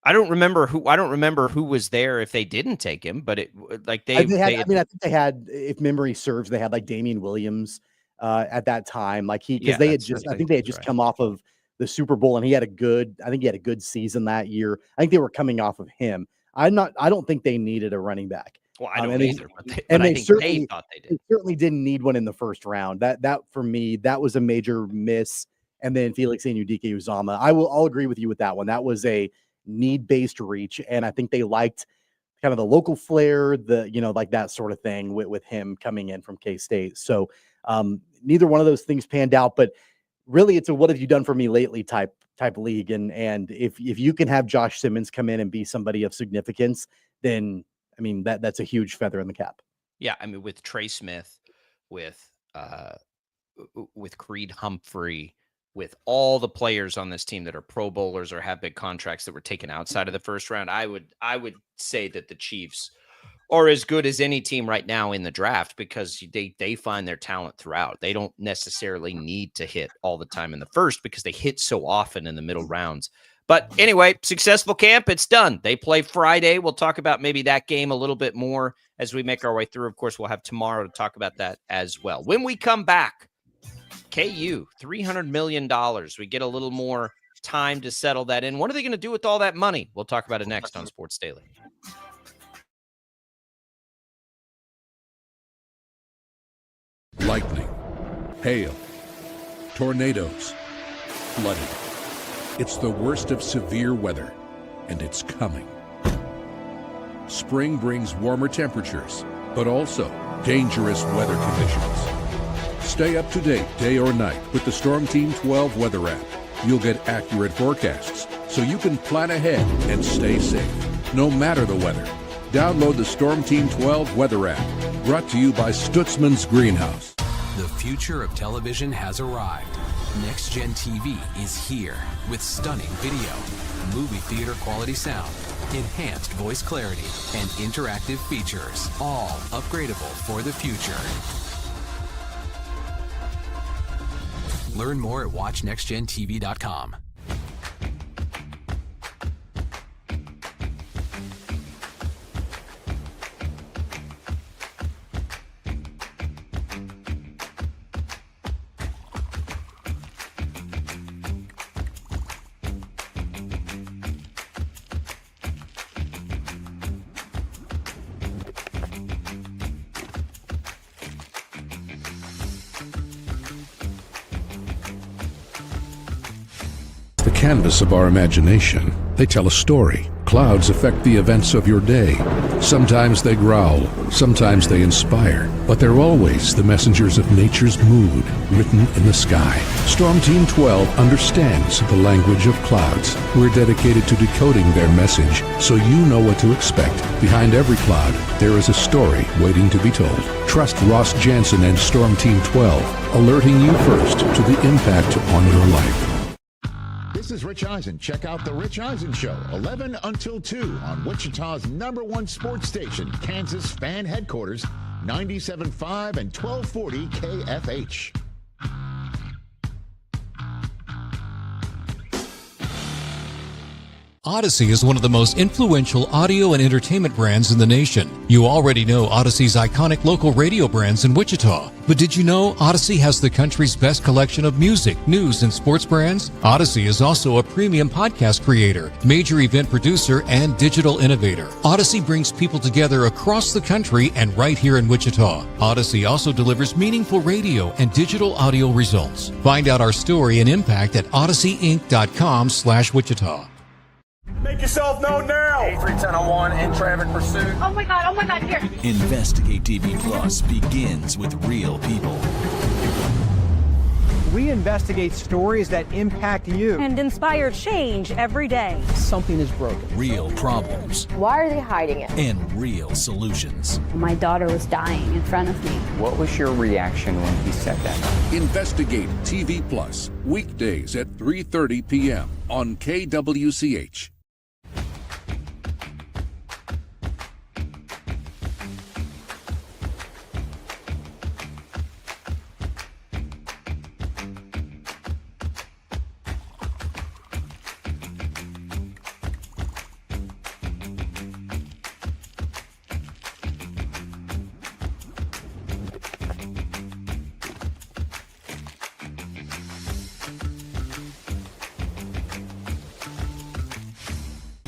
I don't remember who was there if they didn't take him, but I think they had, if memory serves, they had like Damian Williams at that time. Like I think they had just come off of the Super Bowl, and he had a good season that year. I think they were coming off of him. I don't think they needed a running back. Well, I don't either. They certainly thought they did. They certainly didn't need one in the first round. That for me, that was a major miss. And then Felix Anudike-Uzomah. I'll agree with you with that one. That was a need-based reach, and I think they liked kind of the local flair, like that sort of thing with him coming in from K-State. So neither one of those things panned out, but really it's a what have you done for me lately type league. And if you can have Josh Simmons come in and be somebody of significance, then I mean that's a huge feather in the cap. Yeah, I mean with Trey Smith, with Creed Humphrey, with all the players on this team that are Pro Bowlers or have big contracts that were taken outside of the first round, I would say that the Chiefs are as good as any team right now in the draft because they find their talent throughout. They don't necessarily need to hit all the time in the first because they hit so often in the middle rounds. But anyway, successful camp. It's done. They play Friday. We'll talk about maybe that game a little bit more as we make our way through. Of course, we'll have tomorrow to talk about that as well. When we come back, KU, $300 million. We get a little more time to settle that in. What are they going to do with all that money? We'll talk about it next on Sports Daily. Lightning, hail, tornadoes, flooding. It's the worst of severe weather, and it's coming. Spring brings warmer temperatures, but also dangerous weather conditions. Stay up to date day or night with the Storm Team 12 weather app. You'll get accurate forecasts so you can plan ahead and stay safe, no matter the weather. Download the Storm Team 12 weather app, brought to you by Stutzman's Greenhouse. The future of television has arrived. Next Gen TV is here with stunning video, movie theater quality sound, enhanced voice clarity, and interactive features, all upgradable for the future. Learn more at watchnextgentv.com. Canvas of our imagination. They tell a story. Clouds affect the events of your day. Sometimes they growl, sometimes they inspire, but they're always the messengers of nature's mood, written in the sky. Storm Team 12 understands the language of clouds. We're dedicated to decoding their message, so you know what to expect. Behind every cloud, there is a story waiting to be told. Trust Ross Jansen and Storm Team 12, alerting you first to the impact on your life. This is Rich Eisen. Check out The Rich Eisen Show, 11 until 2 on Wichita's #1 sports station, Kansas Fan Headquarters, 97.5 and 1240 KFH. Odyssey is one of the most influential audio and entertainment brands in the nation. You already know Odyssey's iconic local radio brands in Wichita. But did you know Odyssey has the country's best collection of music, news, and sports brands? Odyssey is also a premium podcast creator, major event producer, and digital innovator. Odyssey brings people together across the country and right here in Wichita. Odyssey also delivers meaningful radio and digital audio results. Find out our story and impact at odysseyinc.com/Wichita. Make yourself known now. 831001 in traffic pursuit. Oh my God, here. Investigate TV Plus begins with real people. We investigate stories that impact you and inspire change every day. Something is broken. Real problems. Why are they hiding it? And real solutions. My daughter was dying in front of me. What was your reaction when he said that? Investigate TV Plus, weekdays at 3:30 p.m. on KWCH.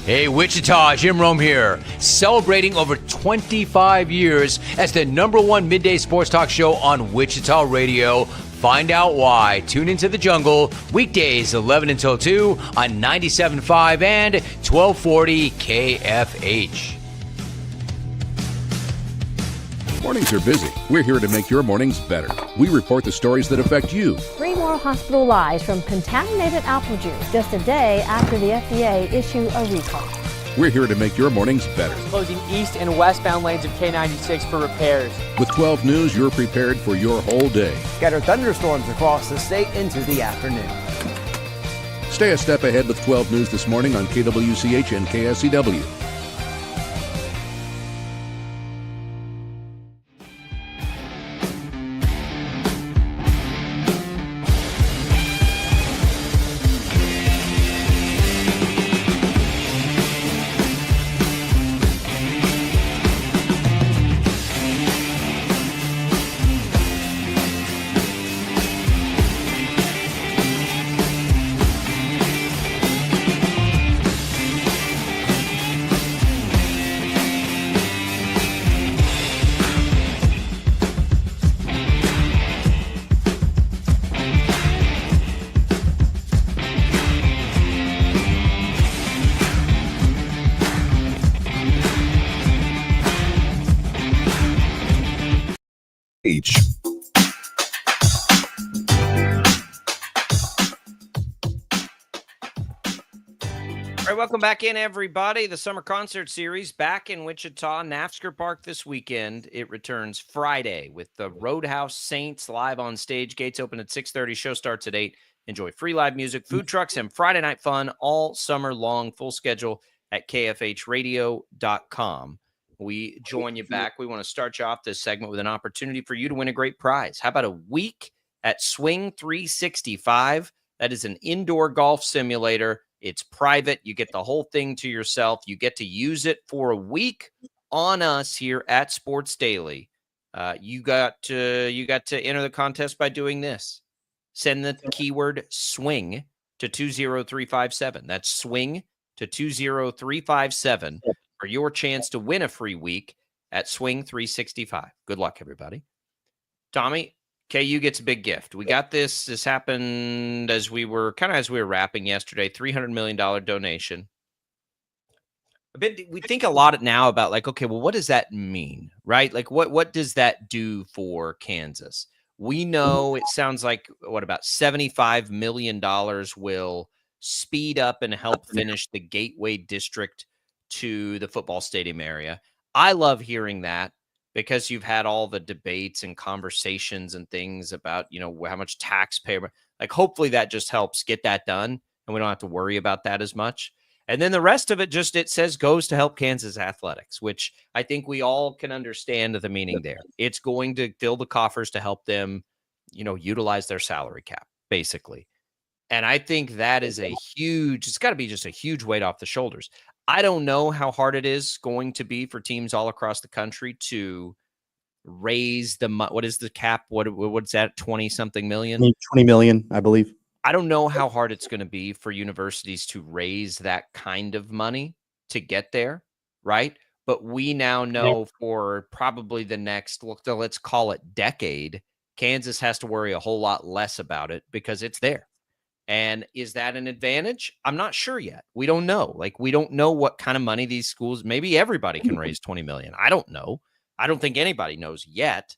Hey, Wichita, Jim Rome here, celebrating over 25 years as the #1 midday sports talk show on Wichita Radio. Find out why. Tune into The Jungle, weekdays 11 until 2 on 97.5 and 1240 KFH. Mornings are busy. We're here to make your mornings better. We report the stories that affect you. 3 more hospital lies from contaminated apple juice just a day after the FDA issue a recall. We're here to make your mornings better. Closing east and westbound lanes of K96 for repairs. With 12 News, you're prepared for your whole day. Scattered thunderstorms across the state into the afternoon. Stay a step ahead with 12 News this morning on KWCH and KSCW. H. All right, welcome back in, everybody. The Summer Concert Series back in Wichita, NAFSCAR Park this weekend. It returns Friday with the Roadhouse Saints live on stage. Gates open at 6:30. Show starts at 8. Enjoy free live music, food trucks, and Friday night fun all summer long. Full schedule at kfhradio.com. We join you back. We want to start you off this segment with an opportunity for you to win a great prize. How about a week at Swing 365? That is an indoor golf simulator. It's private. You get the whole thing to yourself. You get to use it for a week on us here at Sports Daily. You got to enter the contest by doing this. Send the keyword swing to 20357. That's swing to 20357 for your chance to win a free week at Swing 365. Good luck, everybody. Tommy, KU gets a big gift. We got this. This happened as we were wrapping yesterday. $300 million donation. We think a lot now about like, okay, well, what does that mean, right? Like, what does that do for Kansas? We know it sounds like about $75 million will speed up and help finish the Gateway District to the football stadium area. I love hearing that because you've had all the debates and conversations and things about, how much taxpayer, like hopefully that just helps get that done and we don't have to worry about that as much. And then the rest of it it says goes to help Kansas athletics, which I think we all can understand the meaning there. It's going to fill the coffers to help them, utilize their salary cap, basically. And I think that is it's got to be just a huge weight off the shoulders. I don't know how hard it is going to be for teams all across the country to raise what is the cap? What's that? 20 something million? 20 million, I believe. I don't know how hard it's going to be for universities to raise that kind of money to get there, right? But we now know for probably the next, let's call it decade, Kansas has to worry a whole lot less about it because it's there. And is that an advantage? I'm not sure yet. We don't know. We don't know what kind of money these schools, maybe everybody can raise 20 million. I don't know. I don't think anybody knows yet,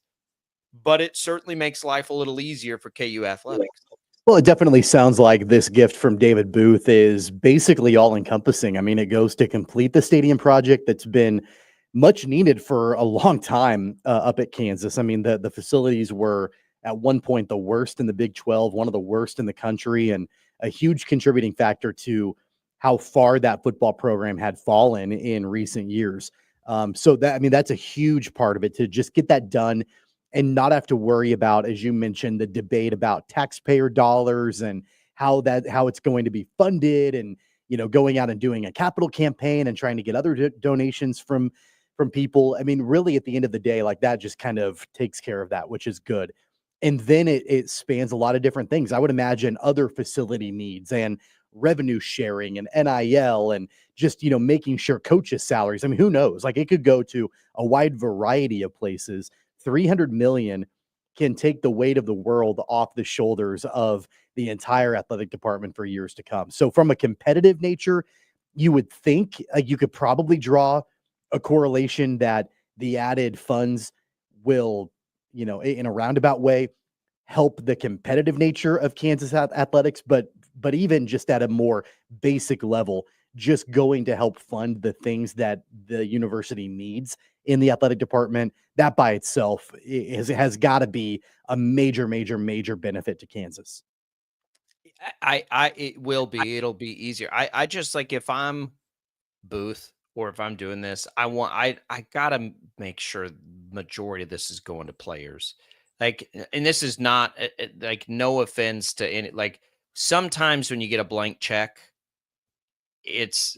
but it certainly makes life a little easier for KU athletics. Well, it definitely sounds like this gift from David Booth is basically all encompassing. I mean, it goes to complete the stadium project that's been much needed for a long time up at Kansas. I mean, the facilities were at one point the worst in the Big 12, one of the worst in the country, and a huge contributing factor to how far that football program had fallen in recent years. So that, I mean, that's a huge part of it to just get that done and not have to worry about, as you mentioned, the debate about taxpayer dollars and how it's going to be funded, and going out and doing a capital campaign and trying to get other donations from people. I mean, really, at the end of the day, like, that just kind of takes care of that, which is good. And then it spans a lot of different things. I would imagine other facility needs and revenue sharing and NIL and just making sure coaches' salaries. I mean, who knows? Like, it could go to a wide variety of places. 300 million can take the weight of the world off the shoulders of the entire athletic department for years to come. So from a competitive nature, you would think you could probably draw a correlation that the added funds will, in a roundabout way, help the competitive nature of Kansas athletics, but even just at a more basic level, just going to help fund the things that the university needs in the athletic department, that by itself has got to be a major, major, major benefit to Kansas. It will be. It'll be easier. I just, like, if I'm Booth or if I'm doing this, I gotta make sure majority of this is going to players. Like, and this is not like, no offense to any, like, sometimes when you get a blank check, it's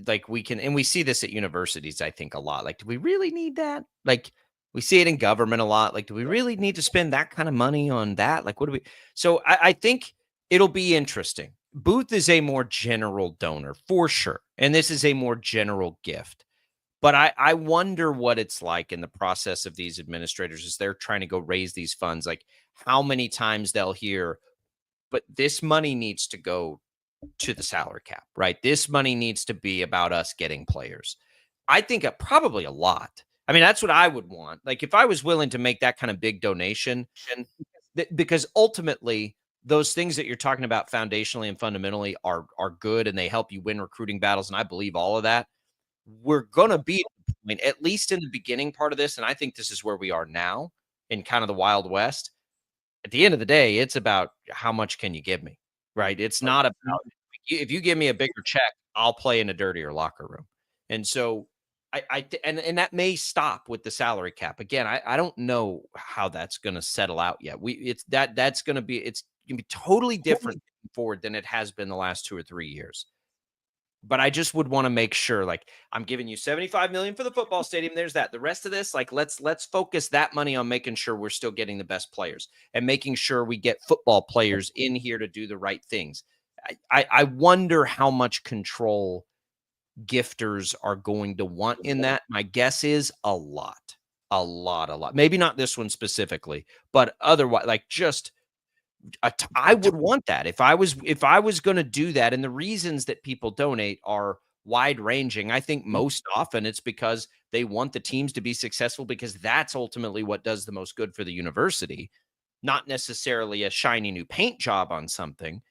like, we see this at universities, I think, a lot. Like, do we really need that? Like, we see it in government a lot. Like, do we really need to spend that kind of money on that? Like, what do we? So I think it'll be interesting. Booth is a more general donor for sure, and this is a more general gift. But I wonder what it's like in the process of these administrators as they're trying to go raise these funds. Like, how many times they'll hear, but this money needs to go to the salary cap, right? This money needs to be about us getting players. I think probably a lot. I mean, that's what I would want. Like, if I was willing to make that kind of big donation, because ultimately those things that you're talking about foundationally and fundamentally are good, and they help you win recruiting battles. And I believe all of that. We're going to be at the point, at least in the beginning part of this. And I think this is where we are now in kind of the Wild West. At the end of the day, it's about how much can you give me, right? It's not about, if you give me a bigger check, I'll play in a dirtier locker room. And so and that may stop with the salary cap. Again, I don't know how that's going to settle out yet. That's going to be totally different forward than it has been the last 2 or 3 years. But I just would want to make sure, like, I'm giving you $75 million for the football stadium. There's that. The rest of this, like, let's focus that money on making sure we're still getting the best players and making sure we get football players in here to do the right things. I wonder how much control gifters are going to want in that. My guess is a lot. Maybe not this one specifically, but otherwise, like, just I would want that if I was going to do that. And the reasons that people donate are wide ranging. I think most often it's because they want the teams to be successful, because that's ultimately what does the most good for the university, not necessarily a shiny new paint job on something.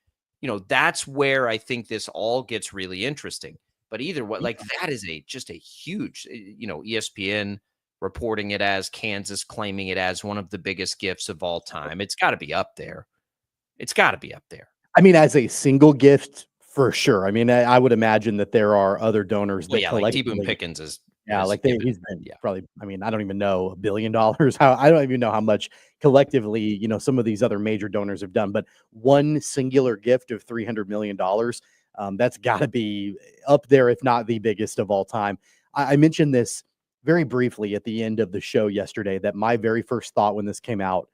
That's where I think this all gets really interesting. But either way, like, that is just a huge, ESPN reporting it as Kansas, claiming it as one of the biggest gifts of all time. It's got to be up there. It's got to be up there. I mean, as a single gift, for sure. I mean, I would imagine that there are other donors that like T-Boone Pickens is. Yeah, like he's been probably. I mean, I don't even know, $1 billion. I don't even know how much collectively, some of these other major donors have done. But one singular gift of $300 million, that's got to be up there, if not the biggest of all time. I mentioned this very briefly at the end of the show yesterday, that my very first thought when this came out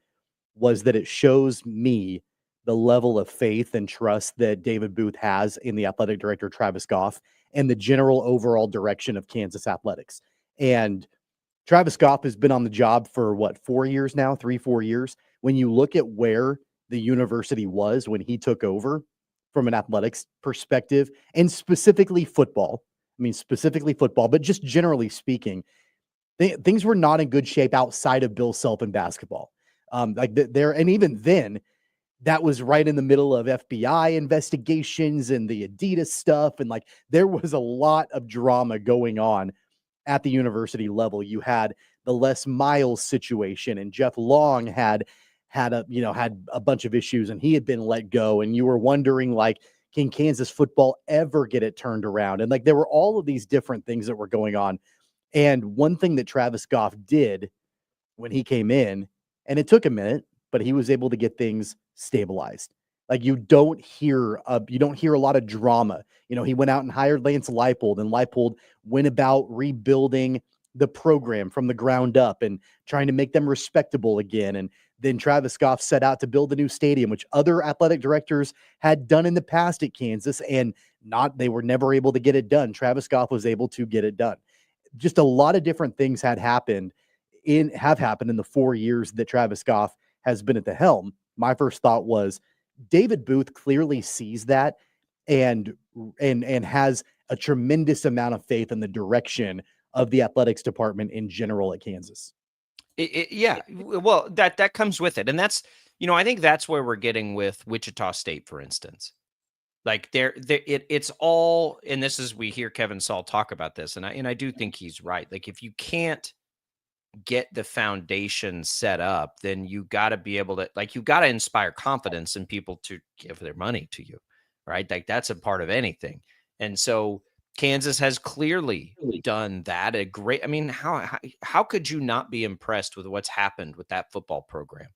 was that it shows me the level of faith and trust that David Booth has in the athletic director, Travis Goff, and the general overall direction of Kansas athletics. And Travis Goff has been on the job for 4 years now, 3-4 years. When you look at where the university was when he took over from an athletics perspective, and specifically football, but just generally speaking, things were not in good shape outside of Bill Self and basketball. And even then, that was right in the middle of FBI investigations and the Adidas stuff. And like, there was a lot of drama going on at the university level. You had the Les Miles situation, and Jeff Long had a bunch of issues, and he had been let go. And you were wondering, like, can Kansas football ever get it turned around? And like, there were all of these different things that were going on. And one thing that Travis Goff did when he came in, and it took a minute, but he was able to get things stabilized. Like, you don't hear a lot of drama. He went out and hired Lance Leipold, and Leipold went about rebuilding the program from the ground up and trying to make them respectable again. And then Travis Goff set out to build a new stadium, which other athletic directors had done in the past at Kansas, and they were never able to get it done. Travis Goff was able to get it done. Just a lot of different things have happened in the 4 years that Travis Goff has been at the helm. My first thought was David Booth clearly sees that and has a tremendous amount of faith in the direction of the athletics department in general at Kansas. Yeah, well, that comes with it. And that's, I think that's where we're getting with Wichita State, for instance. Like it's all, and this is, we hear Kevin Saul talk about this, and I do think he's right. Like, if you can't get the foundation set up, then you got to be able to, like, you got to inspire confidence in people to give their money to you, right? Like, that's a part of anything. And so Kansas has clearly done that. How could you not be impressed with what's happened with that football program?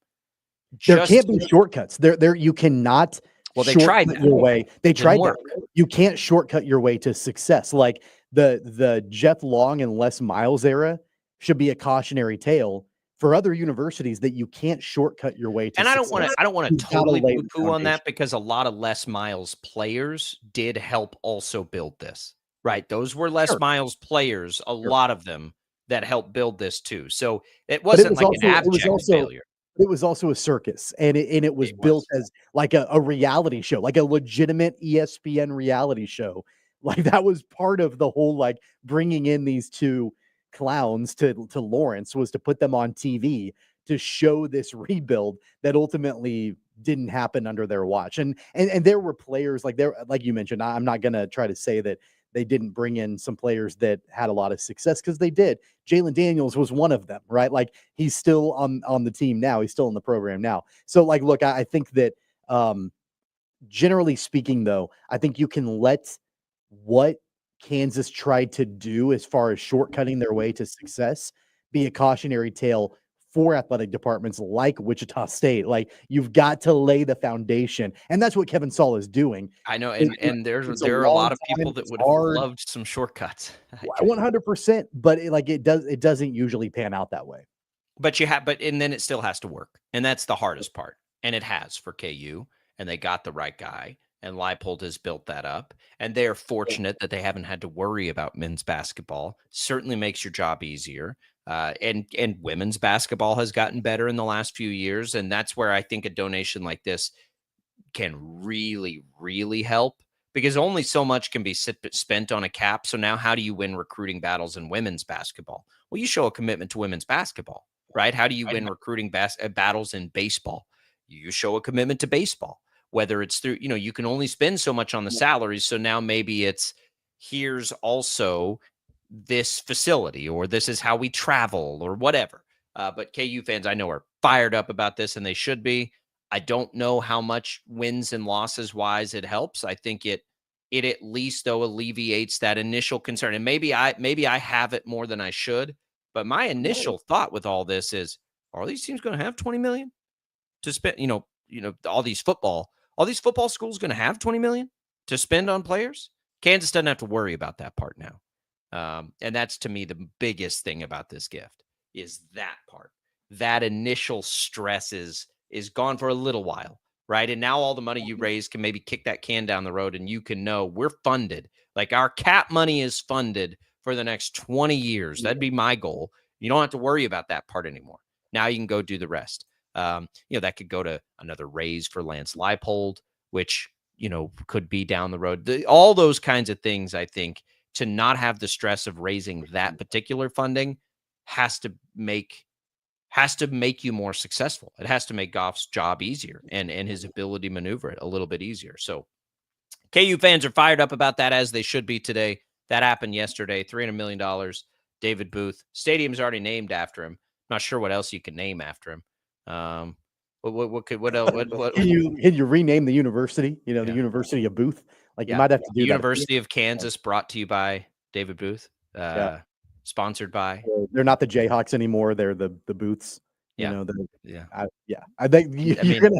There can't be shortcuts. You cannot. Well, they tried that. Your way. They tried that. You can't shortcut your way to success. Like the Jeff Long and Les Miles era should be a cautionary tale for other universities that you can't shortcut your way to. And success. I don't want to totally poo-poo on that, because a lot of Les Miles players did help also build this, right? Those were Les Miles players, a lot of them, that helped build this too. So it wasn't an abject failure. It was also a circus, and it was built as like a reality show, like a legitimate ESPN reality show. Like, that was part of the whole, like, bringing in these two clowns to Lawrence, was to put them on TV to show this rebuild that ultimately didn't happen under their watch. And there were players like you mentioned, I'm not going to try to say that they didn't bring in some players that had a lot of success, because they did. Jalen Daniels was one of them, right? Like, he's still on the team now. He's still in the program now. So, like, look, I think that generally speaking, though, I think you can let what Kansas tried to do as far as shortcutting their way to success be a cautionary tale for athletic departments like Wichita State. Like, you've got to lay the foundation, and that's what Kevin Saul is doing. I know, and there are a lot of people that would have loved some shortcuts. 100%, but it doesn't usually pan out that way. But then it still has to work, and that's the hardest part, and it has for KU, and they got the right guy. And Leipold has built that up, and they're fortunate that they haven't had to worry about men's basketball. Certainly makes your job easier. And women's basketball has gotten better in the last few years, and that's where I think a donation like this can really, really help, because only so much can be spent on a cap. So now, how do you win recruiting battles in women's basketball? Well, you show a commitment to women's basketball, right? How do you win recruiting battles in baseball? You show a commitment to baseball. Whether it's through, you can only spend so much on the salaries. So now maybe it's, here's also this facility, or this is how we travel, or whatever. But KU fans, I know, are fired up about this, and they should be. I don't know how much wins and losses wise it helps. I think it at least, though, alleviates that initial concern. And maybe I have it more than I should. But my initial thought with all this is, are these teams going to have $20 million to spend? All these football schools going to have $20 million to spend on players? Kansas doesn't have to worry about that part now. And that's, to me, the biggest thing about this gift, is that part. That initial stress is gone for a little while, right? And now all the money you raise can maybe kick that can down the road, and you can know we're funded. Like, our cap money is funded for the next 20 years. That'd be my goal. You don't have to worry about that part anymore. Now you can go do the rest. That could go to another raise for Lance Leipold, which, could be down the road. All those kinds of things, I think, to not have the stress of raising that particular funding has to make has to make you more successful. It has to make Goff's job easier and his ability to maneuver it a little bit easier. So KU fans are fired up about that, as they should be today. That happened yesterday. $300 million. David Booth. Stadium's already named after him. Not sure what else you can name after him. What else? Can you rename the university? The University of Booth. You might have to do that. University of Kansas, brought to you by David Booth. Sponsored by. They're not the Jayhawks anymore. They're the Booths. Yeah. I think you're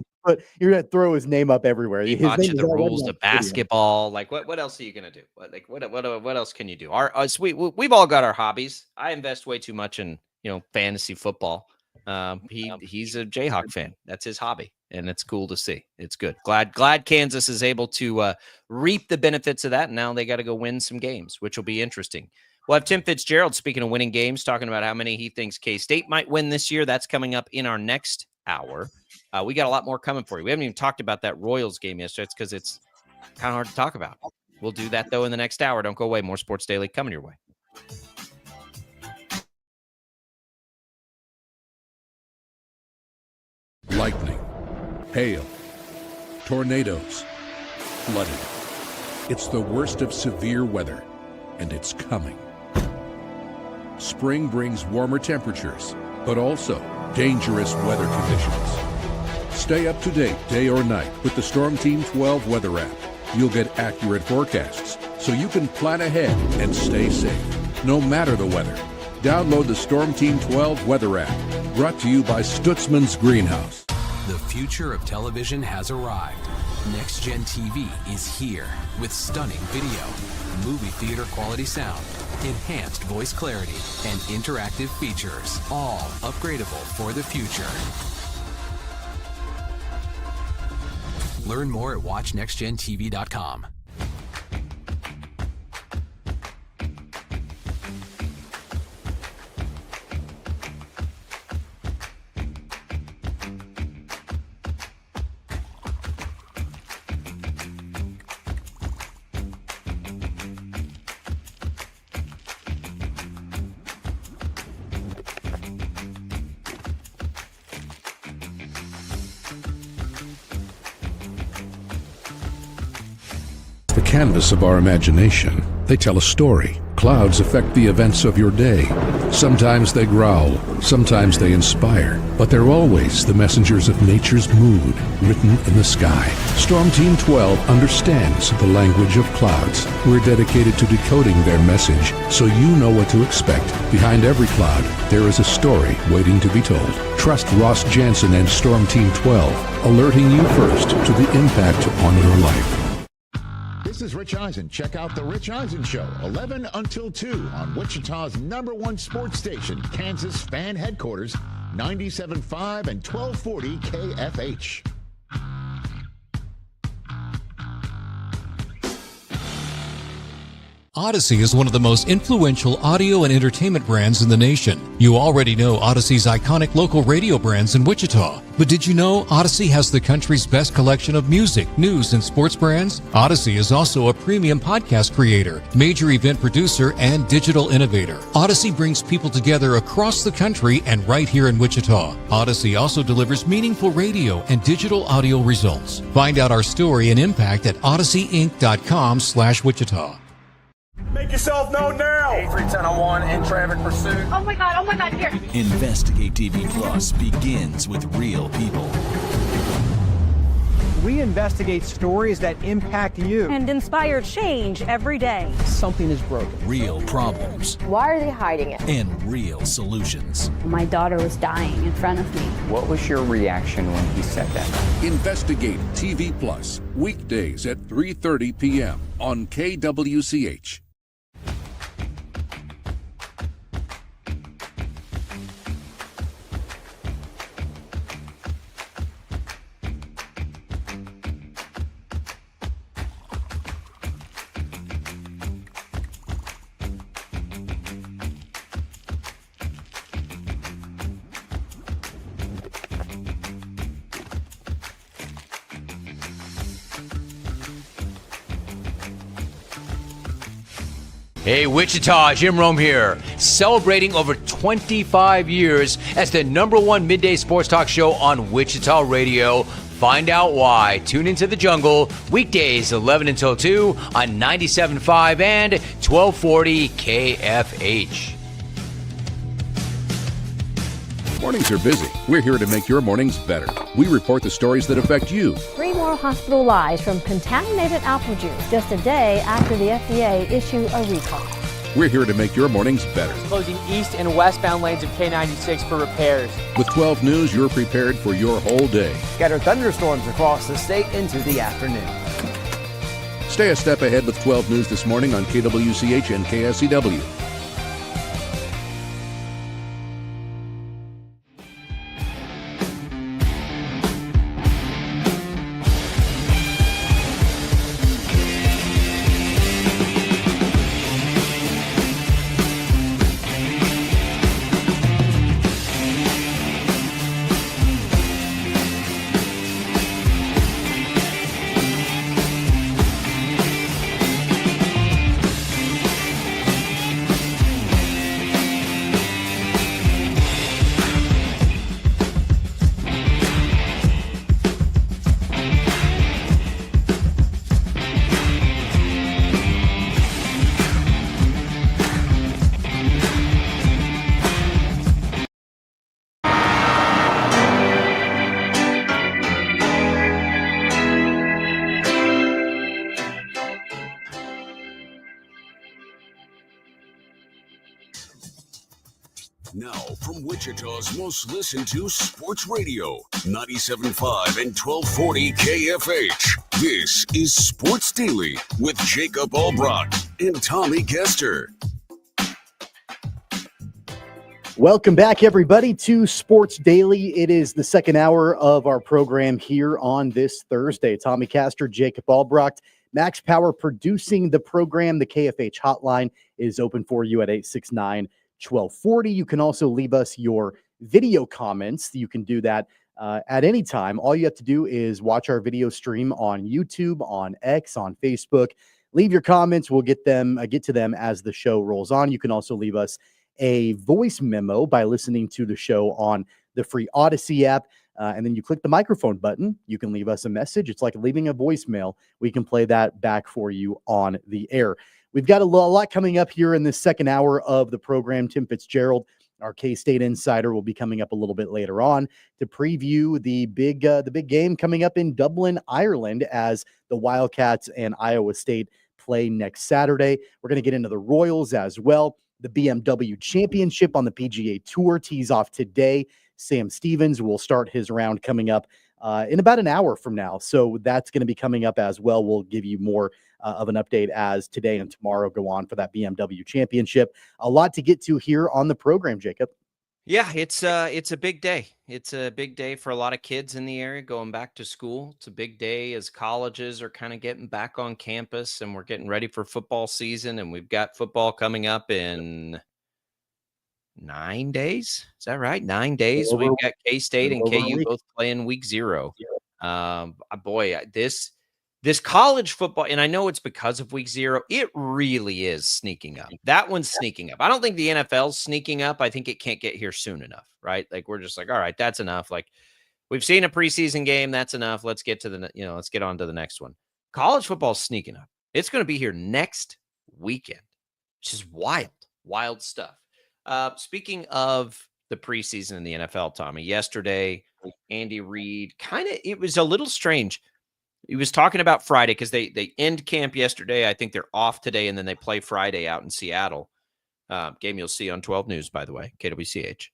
gonna throw his name up everywhere. He taught you the rules of basketball. Like what else are you gonna do? What else can you do? We've all got our hobbies. I invest way too much in fantasy football. He's a Jayhawk fan. That's his hobby, and it's cool to see. It's good. Glad Kansas is able to reap the benefits of that. And now they got to go win some games, which will be interesting. We'll have Tim Fitzgerald, speaking of winning games, talking about how many he thinks K-State might win this year. That's coming up in our next hour. We got a lot more coming for you. We haven't even talked about that Royals game yesterday. It's because it's kind of hard to talk about. We'll do that, though, in the next hour. Don't go away. More Sports Daily coming your way. Lightning, hail, tornadoes, flooding. It's the worst of severe weather, and it's coming. Spring brings warmer temperatures, but also dangerous weather conditions. Stay up to date day or night with the Storm Team 12 weather app. You'll get accurate forecasts, so you can plan ahead and stay safe, no matter the weather. Download the Storm Team 12 weather app, brought to you by Stutzman's Greenhouse. The future of television has arrived. Next Gen TV is here with stunning video, movie theater quality sound, enhanced voice clarity, and interactive features, all upgradable for the future. Learn more at watchnextgentv.com. The canvas of our imagination. They tell a story. Clouds affect the events of your day. Sometimes they growl, sometimes they inspire, but they're always the messengers of nature's mood, written in the sky. Storm Team 12 understands the language of clouds. We're dedicated to decoding their message, so you know what to expect. Behind every cloud, there is a story waiting to be told. Trust Ross Jansen and Storm Team 12, alerting you first to the impact on your life. This is Rich Eisen. Check out The Rich Eisen Show, 11 until 2 on Wichita's #1 sports station, Kansas Fan Headquarters, 97.5 and 1240 KFH. Odyssey is one of the most influential audio and entertainment brands in the nation. You already know Odyssey's iconic local radio brands in Wichita. But did you know Odyssey has the country's best collection of music, news, and sports brands? Odyssey is also a premium podcast creator, major event producer, and digital innovator. Odyssey brings people together across the country and right here in Wichita. Odyssey also delivers meaningful radio and digital audio results. Find out our story and impact at odysseyinc.com/Wichita. Make yourself known now. 831001 in traffic pursuit. Oh my God, here. Investigate TV Plus begins with real people. We investigate stories that impact you. And inspire change every day. Something is broken. Real problems. Why are they hiding it? And real solutions. My daughter was dying in front of me. What was your reaction when he said that? Investigate TV Plus, weekdays at 3:30 p.m. on KWCH. Hey, Wichita, Jim Rome here, celebrating over 25 years as the #1 midday sports talk show on Wichita Radio. Find out why. Tune into The Jungle, weekdays 11 until 2 on 97.5 and 1240 KFH. Mornings are busy. We're here to make your mornings better. We report the stories that affect you. 3 more hospital lies from contaminated apple juice just a day after the FDA issue a recall. We're here to make your mornings better. Closing east and westbound lanes of K96 for repairs. With 12 News, you're prepared for your whole day. Scattered thunderstorms across the state into the afternoon. Stay a step ahead with 12 News this morning on KWCH and KSCW. Now, from Wichita's most listened to sports radio, 97.5 and 1240 KFH. This is Sports Daily with Jacob Albrock and Tommy Kester. Welcome back, everybody, to Sports Daily. It is the second hour of our program here on this Thursday. Tommy Kester, Jacob Albrock, Max Power producing the program. The KFH hotline is open for you at 869-1240. You can also leave us your video comments. You can do that at any time. All you have to do is watch our video stream on YouTube, on X, on Facebook. Leave your comments. We'll get to them as the show rolls on. You can also leave us a voice memo by listening to the show on the free Odyssey app. And then you click the microphone button. You can leave us a message. It's like leaving a voicemail. We can play that back for you on the air. We've got a lot coming up here in this second hour of the program. Tim Fitzgerald, our KState Insider, will be coming up a little bit later on to preview the big game coming up in Dublin, Ireland, as the Wildcats and Iowa State play next Saturday. We're going to get into the Royals as well. The BMW Championship on the PGA Tour tees off today. Sam Stevens will start his round coming up in about an hour from now. So that's going to be coming up as well. We'll give you more of an update as today and tomorrow go on for that BMW Championship. A lot to get to here on the program, Jacob. Yeah, it's a big day. It's a big day for a lot of kids in the area going back to school. It's a big day as colleges are kind of getting back on campus and we're getting ready for football season. And we've got football coming up in 9 days. Is that right? 9 days. We've got K-State and KU both playing week 0. This college football, and I know it's because of week 0, it really is sneaking up. That one's sneaking up. I don't think the NFL's sneaking up. I think it can't get here soon enough, right? Like we're just like, all right, that's enough. Like we've seen a preseason game, that's enough. Let's get to let's get on to the next one. College football's sneaking up. It's going to be here next weekend, which is wild stuff. Speaking of the preseason in the NFL, Tommy, yesterday, Andy Reid it was a little strange. He was talking about Friday because they end camp yesterday. I think they're off today, and then they play Friday out in Seattle. Game you'll see on 12 News, by the way, KWCH.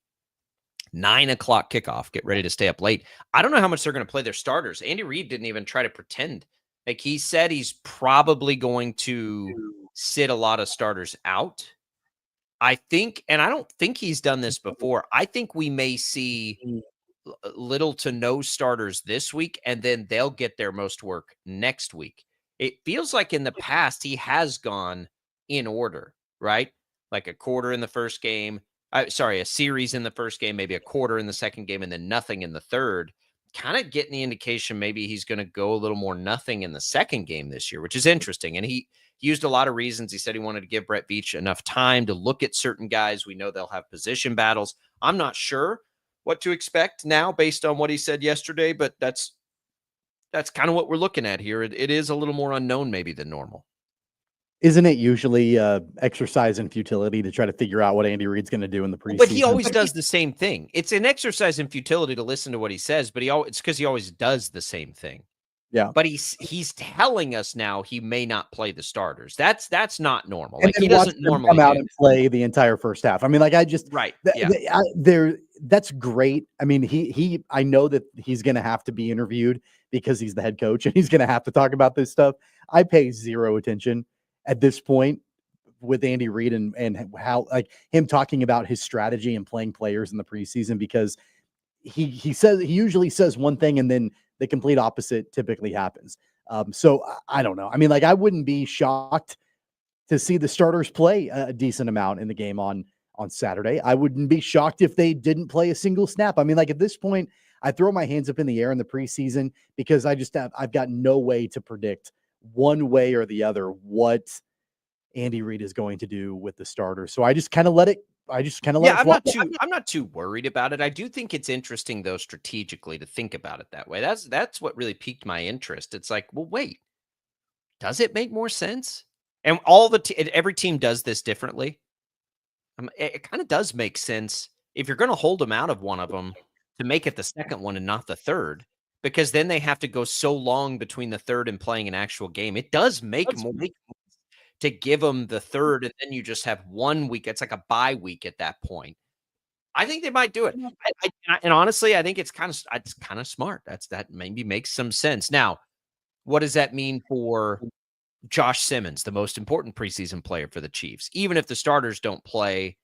9 o'clock kickoff. Get ready to stay up late. I don't know how much they're going to play their starters. Andy Reid didn't even try to pretend. Like he said he's probably going to sit a lot of starters out. I think, and I don't think he's done this before, I think we may see little to no starters this week, and then they'll get their most work next week. It feels like in the past he has gone in order, right? Like a quarter in the first game, a series in the first game, maybe a quarter in the second game, and then nothing in the third. Kind of getting the indication maybe he's going to go a little more nothing in the second game this year, which is interesting. And He used a lot of reasons. He said he wanted to give Brett Veach enough time to look at certain guys. We know they'll have position battles. I'm not sure what to expect now based on what he said yesterday, but that's kind of what we're looking at here. It is a little more unknown maybe than normal. Isn't it usually exercise in futility to try to figure out what Andy Reid's going to do in the preseason? But he always does the same thing. It's an exercise in futility to listen to what he says, but it's because he always does the same thing. Yeah. But he's telling us now he may not play the starters. That's not normal. And like he doesn't normally come out and play the entire first half. I mean, like that's great. I mean, I know that he's going to have to be interviewed because he's the head coach and he's going to have to talk about this stuff. I pay zero attention at this point with Andy Reid and how, like, him talking about his strategy and playing players in the preseason, because he usually says one thing and then the complete opposite typically happens. So I don't know. I mean, like, I wouldn't be shocked to see the starters play a decent amount in the game on Saturday. I wouldn't be shocked if they didn't play a single snap. I mean, like, at this point, I throw my hands up in the air in the preseason because I've got no way to predict one way or the other what Andy Reid is going to do with the starters. So I just kind of let it. I'm not too worried about it. I do think it's interesting, though, strategically to think about it that way. That's what really piqued my interest. It's like, well, wait, does it make more sense? And every team does this differently. It kind of does make sense if you're going to hold them out of one of them to make it the second one and not the third, because then they have to go so long between the third and playing an actual game. It does make more sense to give them the third, and then you just have 1 week. It's like a bye week at that point. I think they might do it. And honestly, I think it's kind of smart. That maybe makes some sense. Now, what does that mean for Josh Simmons, the most important preseason player for the Chiefs? Even if the starters don't play,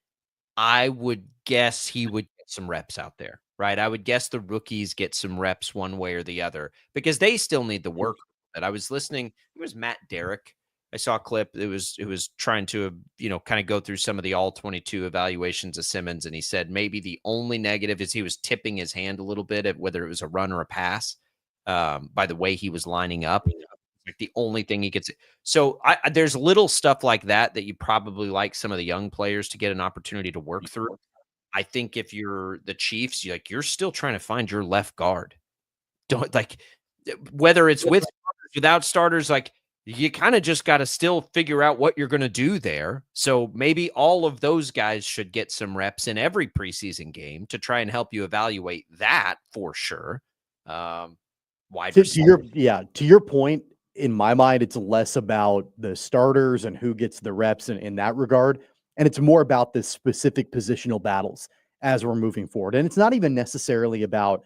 I would guess he would get some reps out there, right? I would guess the rookies get some reps one way or the other because they still need the work. That I was listening, it was Matt Derrick. I saw a clip. It was trying to, kind of go through some of the all 22 evaluations of Simmons. And he said maybe the only negative is he was tipping his hand a little bit at whether it was a run or a pass by the way he was lining up. Like the only thing he gets. So there's little stuff like that you probably like some of the young players to get an opportunity to work through. I think if you're the Chiefs, you're still trying to find your left guard. Don't whether it's with starters, without starters, you kind of just got to still figure out what you're going to do there. So maybe all of those guys should get some reps in every preseason game to try and help you evaluate that for sure. To your point, in my mind, it's less about the starters and who gets the reps in that regard. And it's more about the specific positional battles as we're moving forward. And it's not even necessarily about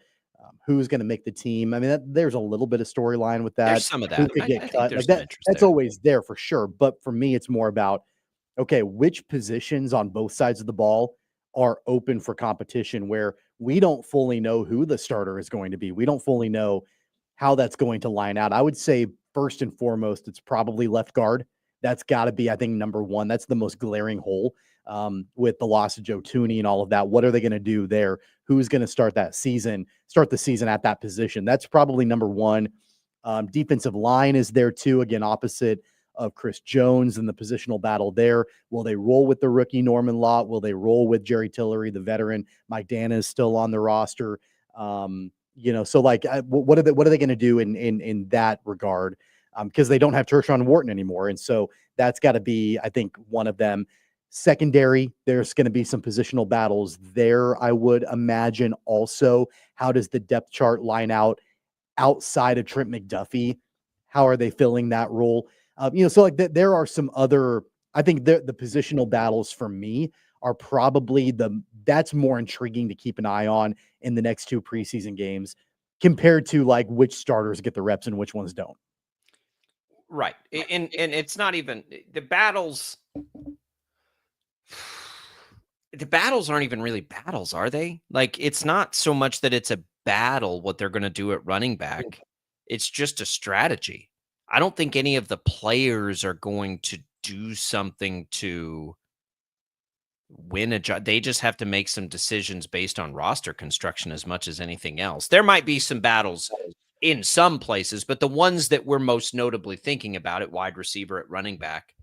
who's going to make the team. I mean, there's a little bit of storyline with that. There's some of that. Who could get cut. Like that's always there for sure. But for me, it's more about, okay, which positions on both sides of the ball are open for competition where we don't fully know who the starter is going to be. We don't fully know how that's going to line out. I would say first and foremost, it's probably left guard. That's got to be, I think, number one. That's the most glaring hole with the loss of Joe Thuney and all of that. What are they going to do there? Who's going to start the season at that position? That's probably number one. Defensive line is there too. Again, opposite of Chris Jones and the positional battle there. Will they roll with the rookie Norman Lott? Will they roll with Jerry Tillery, the veteran? Mike Dana is still on the roster. So what are they going to do in that regard? Because they don't have Tershawn Wharton anymore. And so that's got to be, I think, one of them. Secondary, there's going to be some positional battles there, I would imagine. Also, how does the depth chart line out outside of Trent McDuffie? How are they filling that role? There are some other, I think the positional battles for me are probably that's more intriguing to keep an eye on in the next two preseason games compared to which starters get the reps and which ones don't. Right. And it's not even the battles. The battles aren't even really battles, are they? It's not so much that it's a battle what they're going to do at running back. It's just a strategy. I don't think any of the players are going to do something to win a job. They just have to make some decisions based on roster construction as much as anything else. There might be some battles in some places, but the ones that we're most notably thinking about at wide receiver, at running back,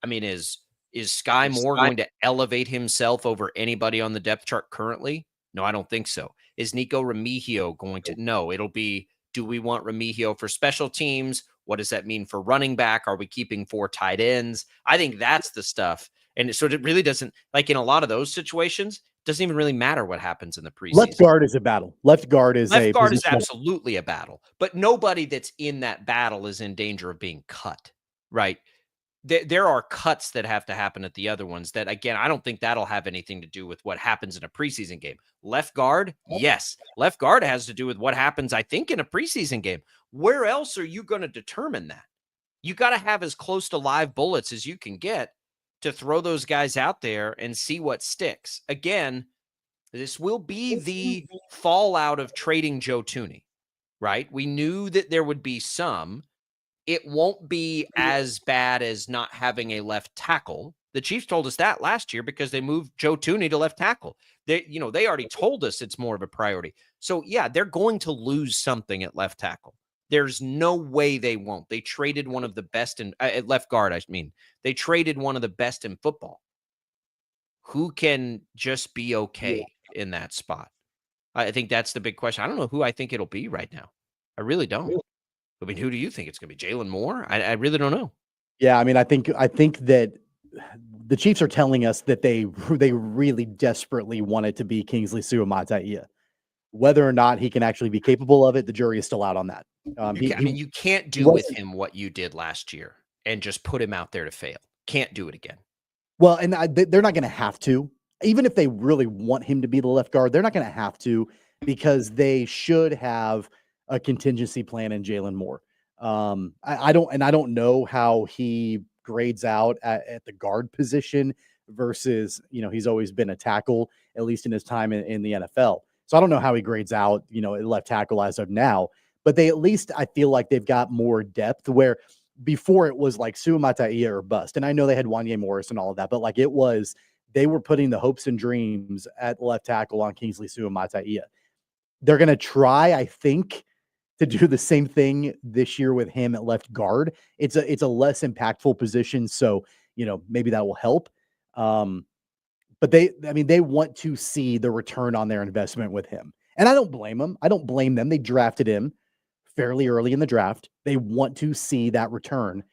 I mean, is Sky Moore going to elevate himself over anybody on the depth chart currently? No, I don't think so. Is Nico Remigio going to? No, it'll be, do we want Remigio for special teams? What does that mean for running back? Are we keeping 4 tight ends? I think that's the stuff. And so it really doesn't, like in a lot of those situations, it doesn't even really matter what happens in the preseason. Left guard is a battle. Left guard is absolutely a battle. But nobody that's in that battle is in danger of being cut, right? There are cuts that have to happen at the other ones that, again, I don't think that'll have anything to do with what happens in a preseason game. Left guard, yes. Left guard has to do with what happens, I think, in a preseason game. Where else are you going to determine that? You got to have as close to live bullets as you can get to throw those guys out there and see what sticks. Again, this will be the fallout of trading Joe Thuney, right? We knew that there would be some. It won't be as bad as not having a left tackle. The Chiefs told us that last year because they moved Joe Thuney to left tackle. They already told us it's more of a priority. So yeah, they're going to lose something at left tackle. There's no way they won't. They traded one of the best at left guard. I mean, they traded one of the best in football. Who can just be okay in that spot? I think that's the big question. I don't know who I think it'll be right now. I really don't. I mean, who do you think it's going to be? Jalen Moore? I really don't know. Yeah, I mean, I think that the Chiefs are telling us that they really desperately want it to be Kingsley Suamataia. Whether or not he can actually be capable of it, the jury is still out on that. You can't do with him what you did last year and just put him out there to fail. Can't do it again. Well, and they're not going to have to. Even if they really want him to be the left guard, they're not going to have to because they should have a contingency plan in Jalen Moore. I don't know how he grades out at the guard position versus, he's always been a tackle, at least in his time in the NFL. So I don't know how he grades out, at left tackle as of now, but they, at least I feel like they've got more depth where before it was like Suamataia or bust. And I know they had Wanye Morris and all of that, but like they were putting the hopes and dreams at left tackle on Kingsley Suamataia. They're going to try, I think, to do the same thing this year with him at left guard. It's a less impactful position. So, maybe that will help. But they want to see the return on their investment with him. And I don't blame them. I don't blame them. They drafted him fairly early in the draft. They want to see that return.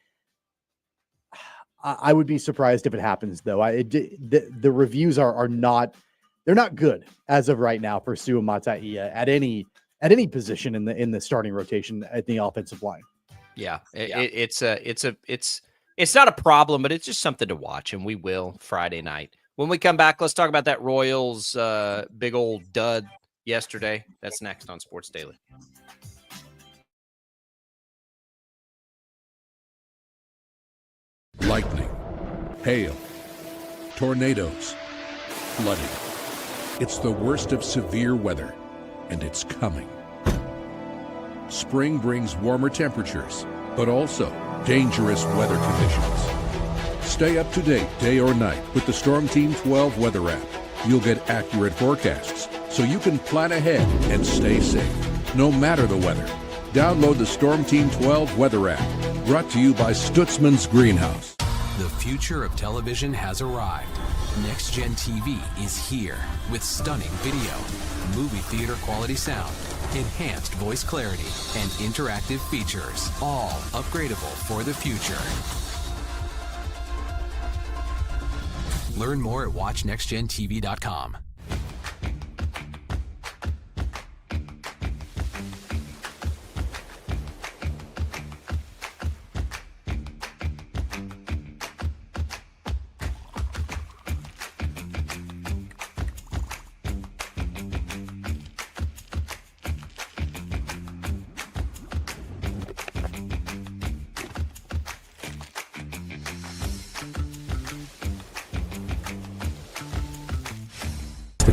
I would be surprised if it happens, though. The reviews are not, they're not good as of right now for Suamataia at any position in the starting rotation at the offensive line. Yeah, it's not a problem, but it's just something to watch, and we will Friday night. When we come back, let's talk about that Royals big old dud yesterday. That's next on Sports Daily. Lightning, hail, tornadoes, flooding. It's the worst of severe weather, and it's coming. Spring brings warmer temperatures, but also dangerous weather conditions. Stay up to date day or night with the Storm Team 12 weather app. You'll get accurate forecasts, so you can plan ahead and stay safe, no matter the weather. Download the Storm Team 12 weather app, brought to you by Stutzman's Greenhouse. The future of television has arrived. Next Gen TV is here with stunning video, movie theater quality sound, enhanced voice clarity, and interactive features, all upgradable for the future. Learn more at watchnextgentv.com.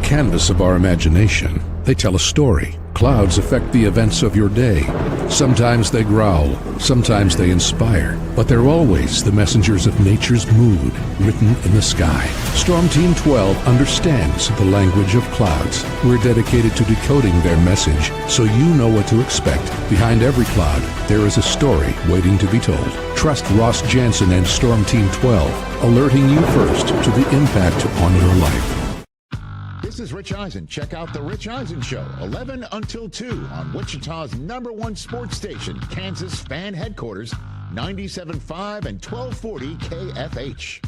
Canvas of our imagination. They tell a story. Clouds affect the events of your day. Sometimes they growl, sometimes they inspire, but they're always the messengers of nature's mood written in the sky. Storm Team 12 understands the language of clouds. We're dedicated to decoding their message so you know what to expect. Behind every cloud, there is a story waiting to be told. Trust Ross Jansen and Storm Team 12, alerting you first to the impact on your life. This is Rich Eisen. Check out The Rich Eisen Show, 11 until 2 on Wichita's #1 sports station, Kansas Fan Headquarters, 97.5 and 1240 KFH.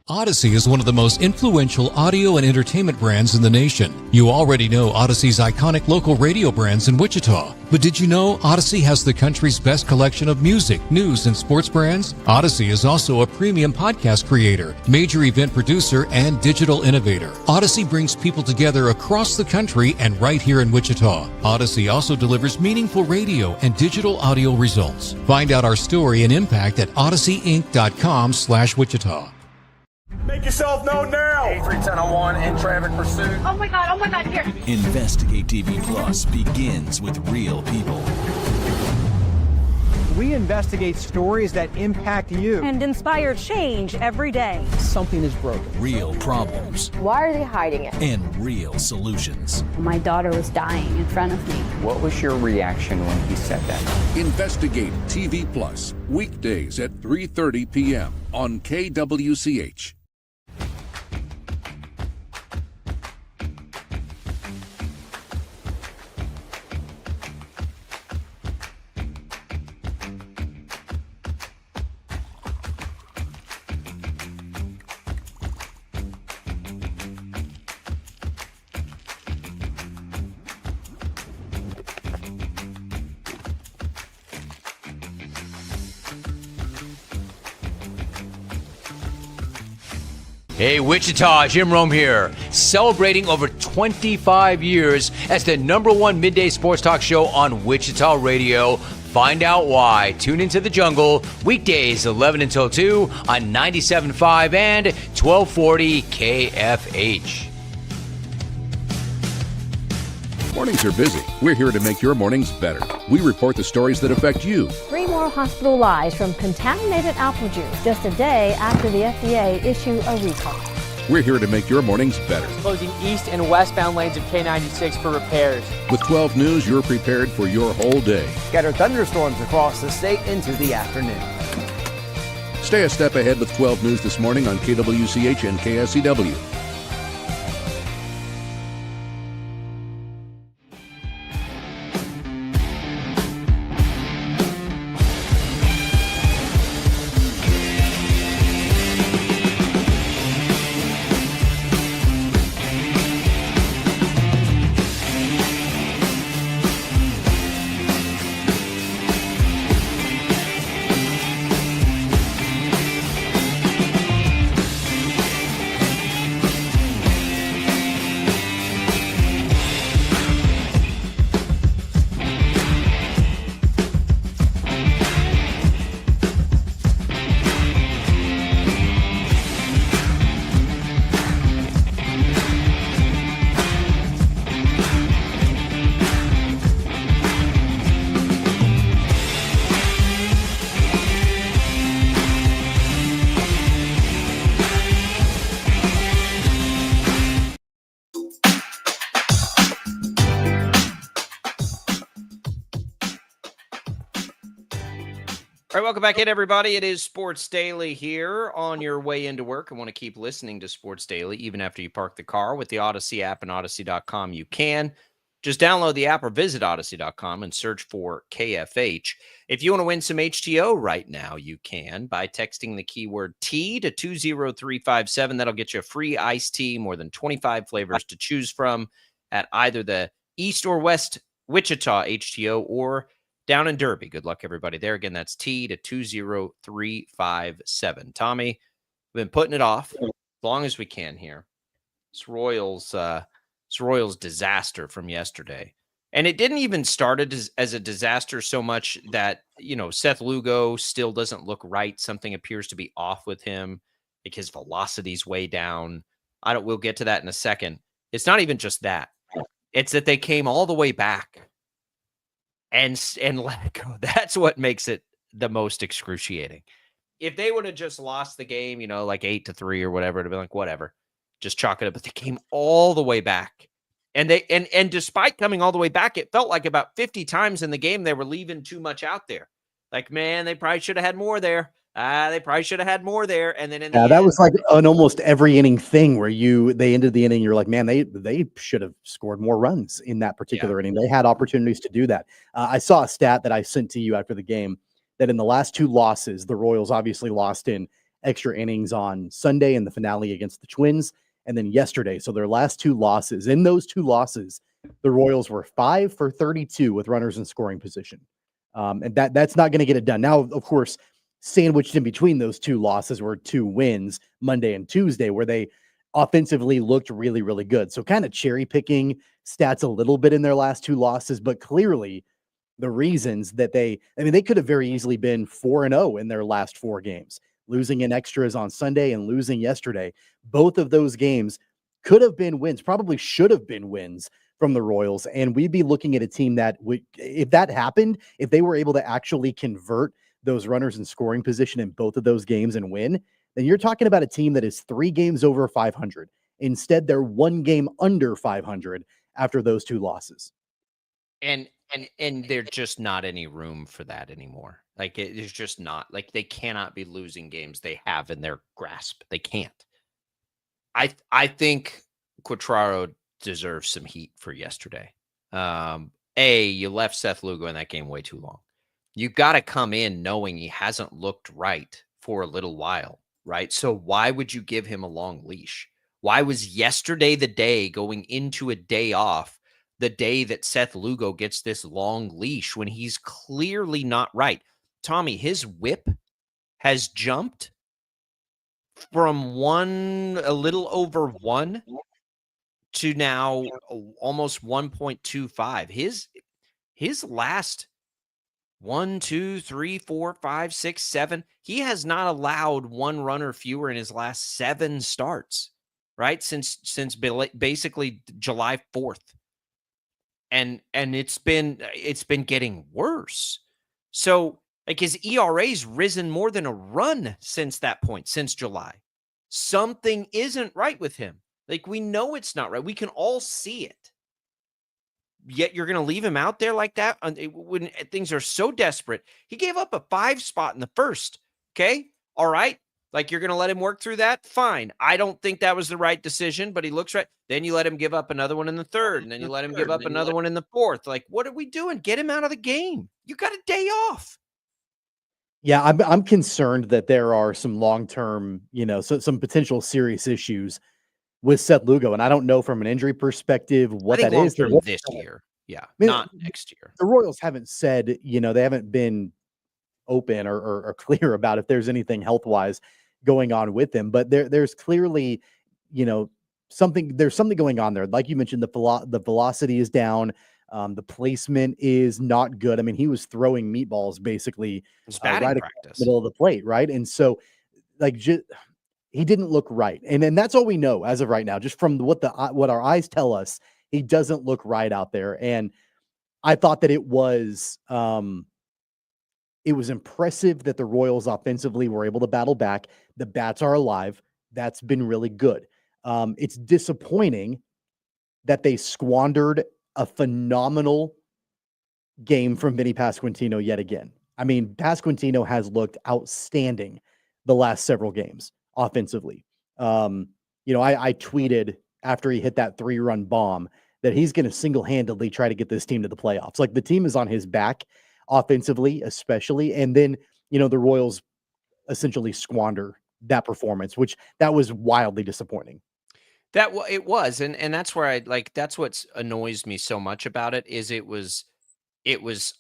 Odyssey is one of the most influential audio and entertainment brands in the nation. You already know Odyssey's iconic local radio brands in Wichita. But did you know Odyssey has the country's best collection of music, news, and sports brands? Odyssey is also a premium podcast creator, major event producer, and digital innovator. Odyssey brings people together across the country and right here in Wichita. Odyssey also delivers meaningful radio and digital audio results. Find out our story and impact at odysseyinc.com/Wichita. Make yourself known now. 310-01 in traffic pursuit. Oh my God, here. Investigate TV Plus begins with real people. We investigate stories that impact you. And inspire change every day. Something is broken. Real problems. Why are they hiding it? And real solutions. My daughter was dying in front of me. What was your reaction when he said that? Investigate TV Plus, weekdays at 3:30 p.m. on KWCH. Hey, Wichita, Jim Rome here, celebrating over 25 years as the #1 midday sports talk show on Wichita Radio. Find out why. Tune into The Jungle, weekdays 11 until 2 on 97.5 and 1240 KFH. Mornings are busy. We're here to make your mornings better. We report the stories that affect you. 3 more hospitalized from contaminated apple juice just a day after the FDA issued a recall. We're here to make your mornings better. Closing east and westbound lanes of K96 for repairs. With 12 News, you're prepared for your whole day. Scattered thunderstorms across the state into the afternoon. Stay a step ahead with 12 News this morning on KWCH and KSCW. All right, welcome back in, everybody. It is Sports Daily here on your way into work. I want to keep listening to Sports Daily even after you park the car with the Odyssey app and Odyssey.com. You can just download the app or visit Odyssey.com and search for KFH. If you want to win some HTO right now, you can by texting the keyword T to 20357. That'll get you a free iced tea, more than 25 flavors to choose from at either the East or West Wichita HTO or down in Derby. Good luck, everybody there. Again, that's T to 20357. Tommy, we've been putting it off as long as we can here. It's Royals disaster from yesterday. And it didn't even start as a disaster so much that, Seth Lugo still doesn't look right. Something appears to be off with him. Like his velocity's way down. We'll get to that in a second. It's not even just that. It's that they came all the way back and let it go. That's what makes it the most excruciating. If they would have just lost the game, like 8-3 or whatever, it'd be like, whatever, just chalk it up. But they came all the way back. And despite coming all the way back, it felt like about 50 times in the game they were leaving too much out there. Like, man, they probably should have had more there. They probably should have had more there. And then in the end, that was like an almost every inning thing where they ended the inning. You're like, man, they should have scored more runs in that particular inning. They had opportunities to do that. I saw a stat that I sent to you after the game that in the last 2 losses, the Royals obviously lost in extra innings on Sunday in the finale against the Twins. And then yesterday, so their last 2 losses, in those 2 losses, the Royals were 5 for 32 with runners in scoring position. And that's not going to get it done. Now, of course, sandwiched in between those 2 losses were 2 wins, Monday and Tuesday, where they offensively looked really, really good. So kind of cherry picking stats a little bit in their last 2 losses, but clearly the reasons that they could have very easily been 4-0 in their last 4 games. Losing in extras on Sunday and losing yesterday. Both of those games could have been wins, probably should have been wins from the Royals. And we'd be looking at a team that if that happened, if they were able to actually convert those runners in scoring position in both of those games and win, then you're talking about a team that is 3 games over 500. Instead, they're 1 game under 500 after those 2 losses. And there's just not any room for that anymore. Like, it's just not. Like, they cannot be losing games they have in their grasp. They can't. I think Quatraro deserves some heat for yesterday. You left Seth Lugo in that game way too long. You got to come in knowing he hasn't looked right for a little while, right? So why would you give him a long leash? Why was yesterday the day going into a day off, the day that Seth Lugo gets this long leash when he's clearly not right? Tommy, his whip has jumped from a little over 1 to now almost 1.25. His last 1, 2, 3, 4, 5, 6, 7. He has not allowed 1 runner fewer in his last 7 starts, right? Since basically July 4th. And it's been getting worse. So like his ERA's risen more than a run since that point, since July. Something isn't right with him. Like, we know it's not right. We can all see it. Yet you're going to leave him out there like that when things are so desperate. He gave up a 5 spot in the first. Okay. All right. Like, you're going to let him work through that? Fine. I don't think that was the right decision, but he looks right. Then you let him give up another one in the third, and then you let him give up another one in the fourth. Like, what are we doing? Get him out of the game. You got a day off. Yeah, I'm concerned that there are some long-term, some potential serious issues with Seth Lugo, and I don't know from an injury perspective what that is. This year, yeah, not next year. The Royals haven't said, they haven't been open or clear about if there's anything health-wise going on with him, but there's clearly, something going on there. Like you mentioned, the velocity is down. The placement is not good. I mean, he was throwing meatballs basically right across the middle of the plate, right? And so, he didn't look right, and that's all we know as of right now, just from what our eyes tell us. He doesn't look right out there, and I thought that it was impressive that the Royals offensively were able to battle back. The bats are alive. That's been really good. It's disappointing that they squandered a phenomenal game from Vinny Pasquantino yet again. I mean, Pasquantino has looked outstanding the last several games offensively. I tweeted after he hit that 3-run bomb that he's going to single-handedly try to get this team to the playoffs. Like, the team is on his back offensively, especially. And then, the Royals essentially squander that performance, which that was wildly disappointing. That it was, and that's where that's what annoys me so much about it is it was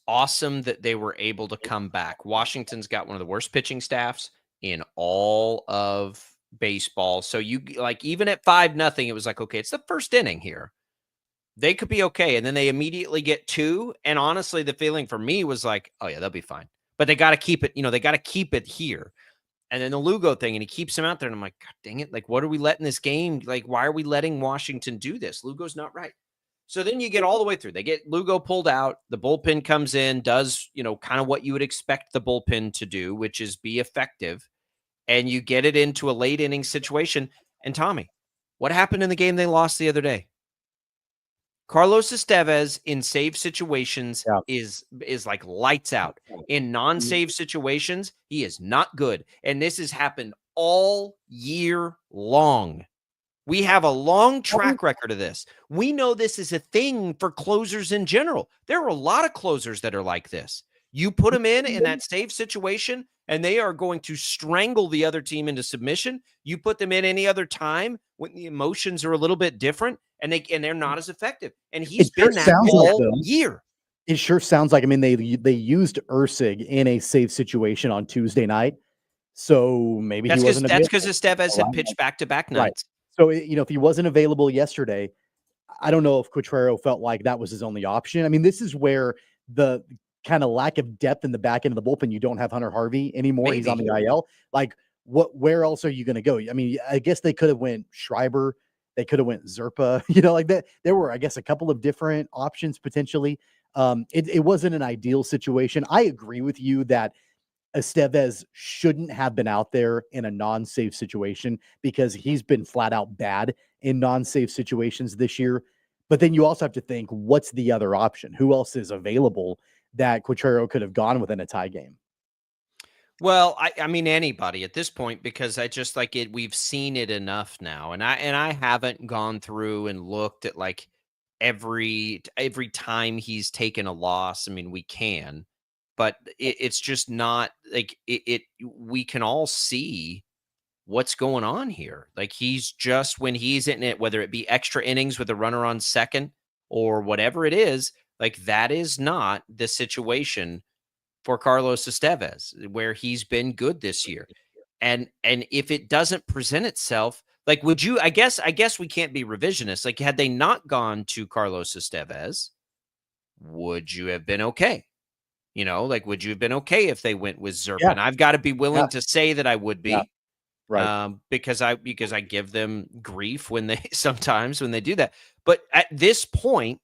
awesome that they were able to come back. Washington's got one of the worst pitching staffs in all of baseball. So even at 5-0, it was like, okay, it's the first inning here. They could be okay. And then they immediately get 2. And honestly, the feeling for me was like, oh yeah, they'll be fine. But they got to keep it, they got to keep it here. And then the Lugo thing, and he keeps him out there. And I'm like, God dang it. Like, what are we letting this game? Like, why are we letting Washington do this? Lugo's not right. So then you get all the way through. They get Lugo pulled out. The bullpen comes in, does, kind of what you would expect the bullpen to do, which is be effective. And you get it into a late inning situation. And Tommy, what happened in the game they lost the other day? Carlos Estevez in save situations is like lights out. In non-save situations, he is not good. And this has happened all year long. We have a long track record of this. We know this is a thing for closers in general. There are a lot of closers that are like this. You put them in that save situation, and they are going to strangle the other team into submission. You put them in any other time when the emotions are a little bit different, and they're not as effective. And he's been that all year. It sure sounds like. I mean, they used Ursig in a save situation on Tuesday night, so maybe that's he wasn't. That's because Estevez had pitched back-to-back nights. So if he wasn't available yesterday, I don't know if Quatrero felt like that was his only option. I mean, this is where the kind of lack of depth in the back end of the bullpen. You don't have Hunter Harvey anymore. Maybe. He's on the IL. Like, where else are you going to go? I mean, I guess they could have went Schreiber. They could have went Zerpa, like that. There were, I guess, a couple of different options potentially. It wasn't an ideal situation. I agree with you that Estevez shouldn't have been out there in a non-save situation because he's been flat out bad in non-save situations this year. But then you also have to think, what's the other option? Who else is available that Quatrero could have gone within a tie game? Well, I mean anybody at this point, because I just like it. We've seen it enough now, and I haven't gone through and looked at like every time he's taken a loss. I mean, we can, but it's just not like it. We can all see what's going on here. Like he's just, when he's in it, whether it be extra innings with a runner on second or whatever it is, like that is not the situation for Carlos Estevez, where he's been good this year. And if it doesn't present itself, like, would you, I guess we can't be revisionist. Like, had they not gone to Carlos Estevez, would you have been okay? Like, would you have been okay if they went with Zerpa? Yeah. And I've got to be willing to say that I would be. Yeah. Right. Because I give them grief sometimes when they do that. But at this point,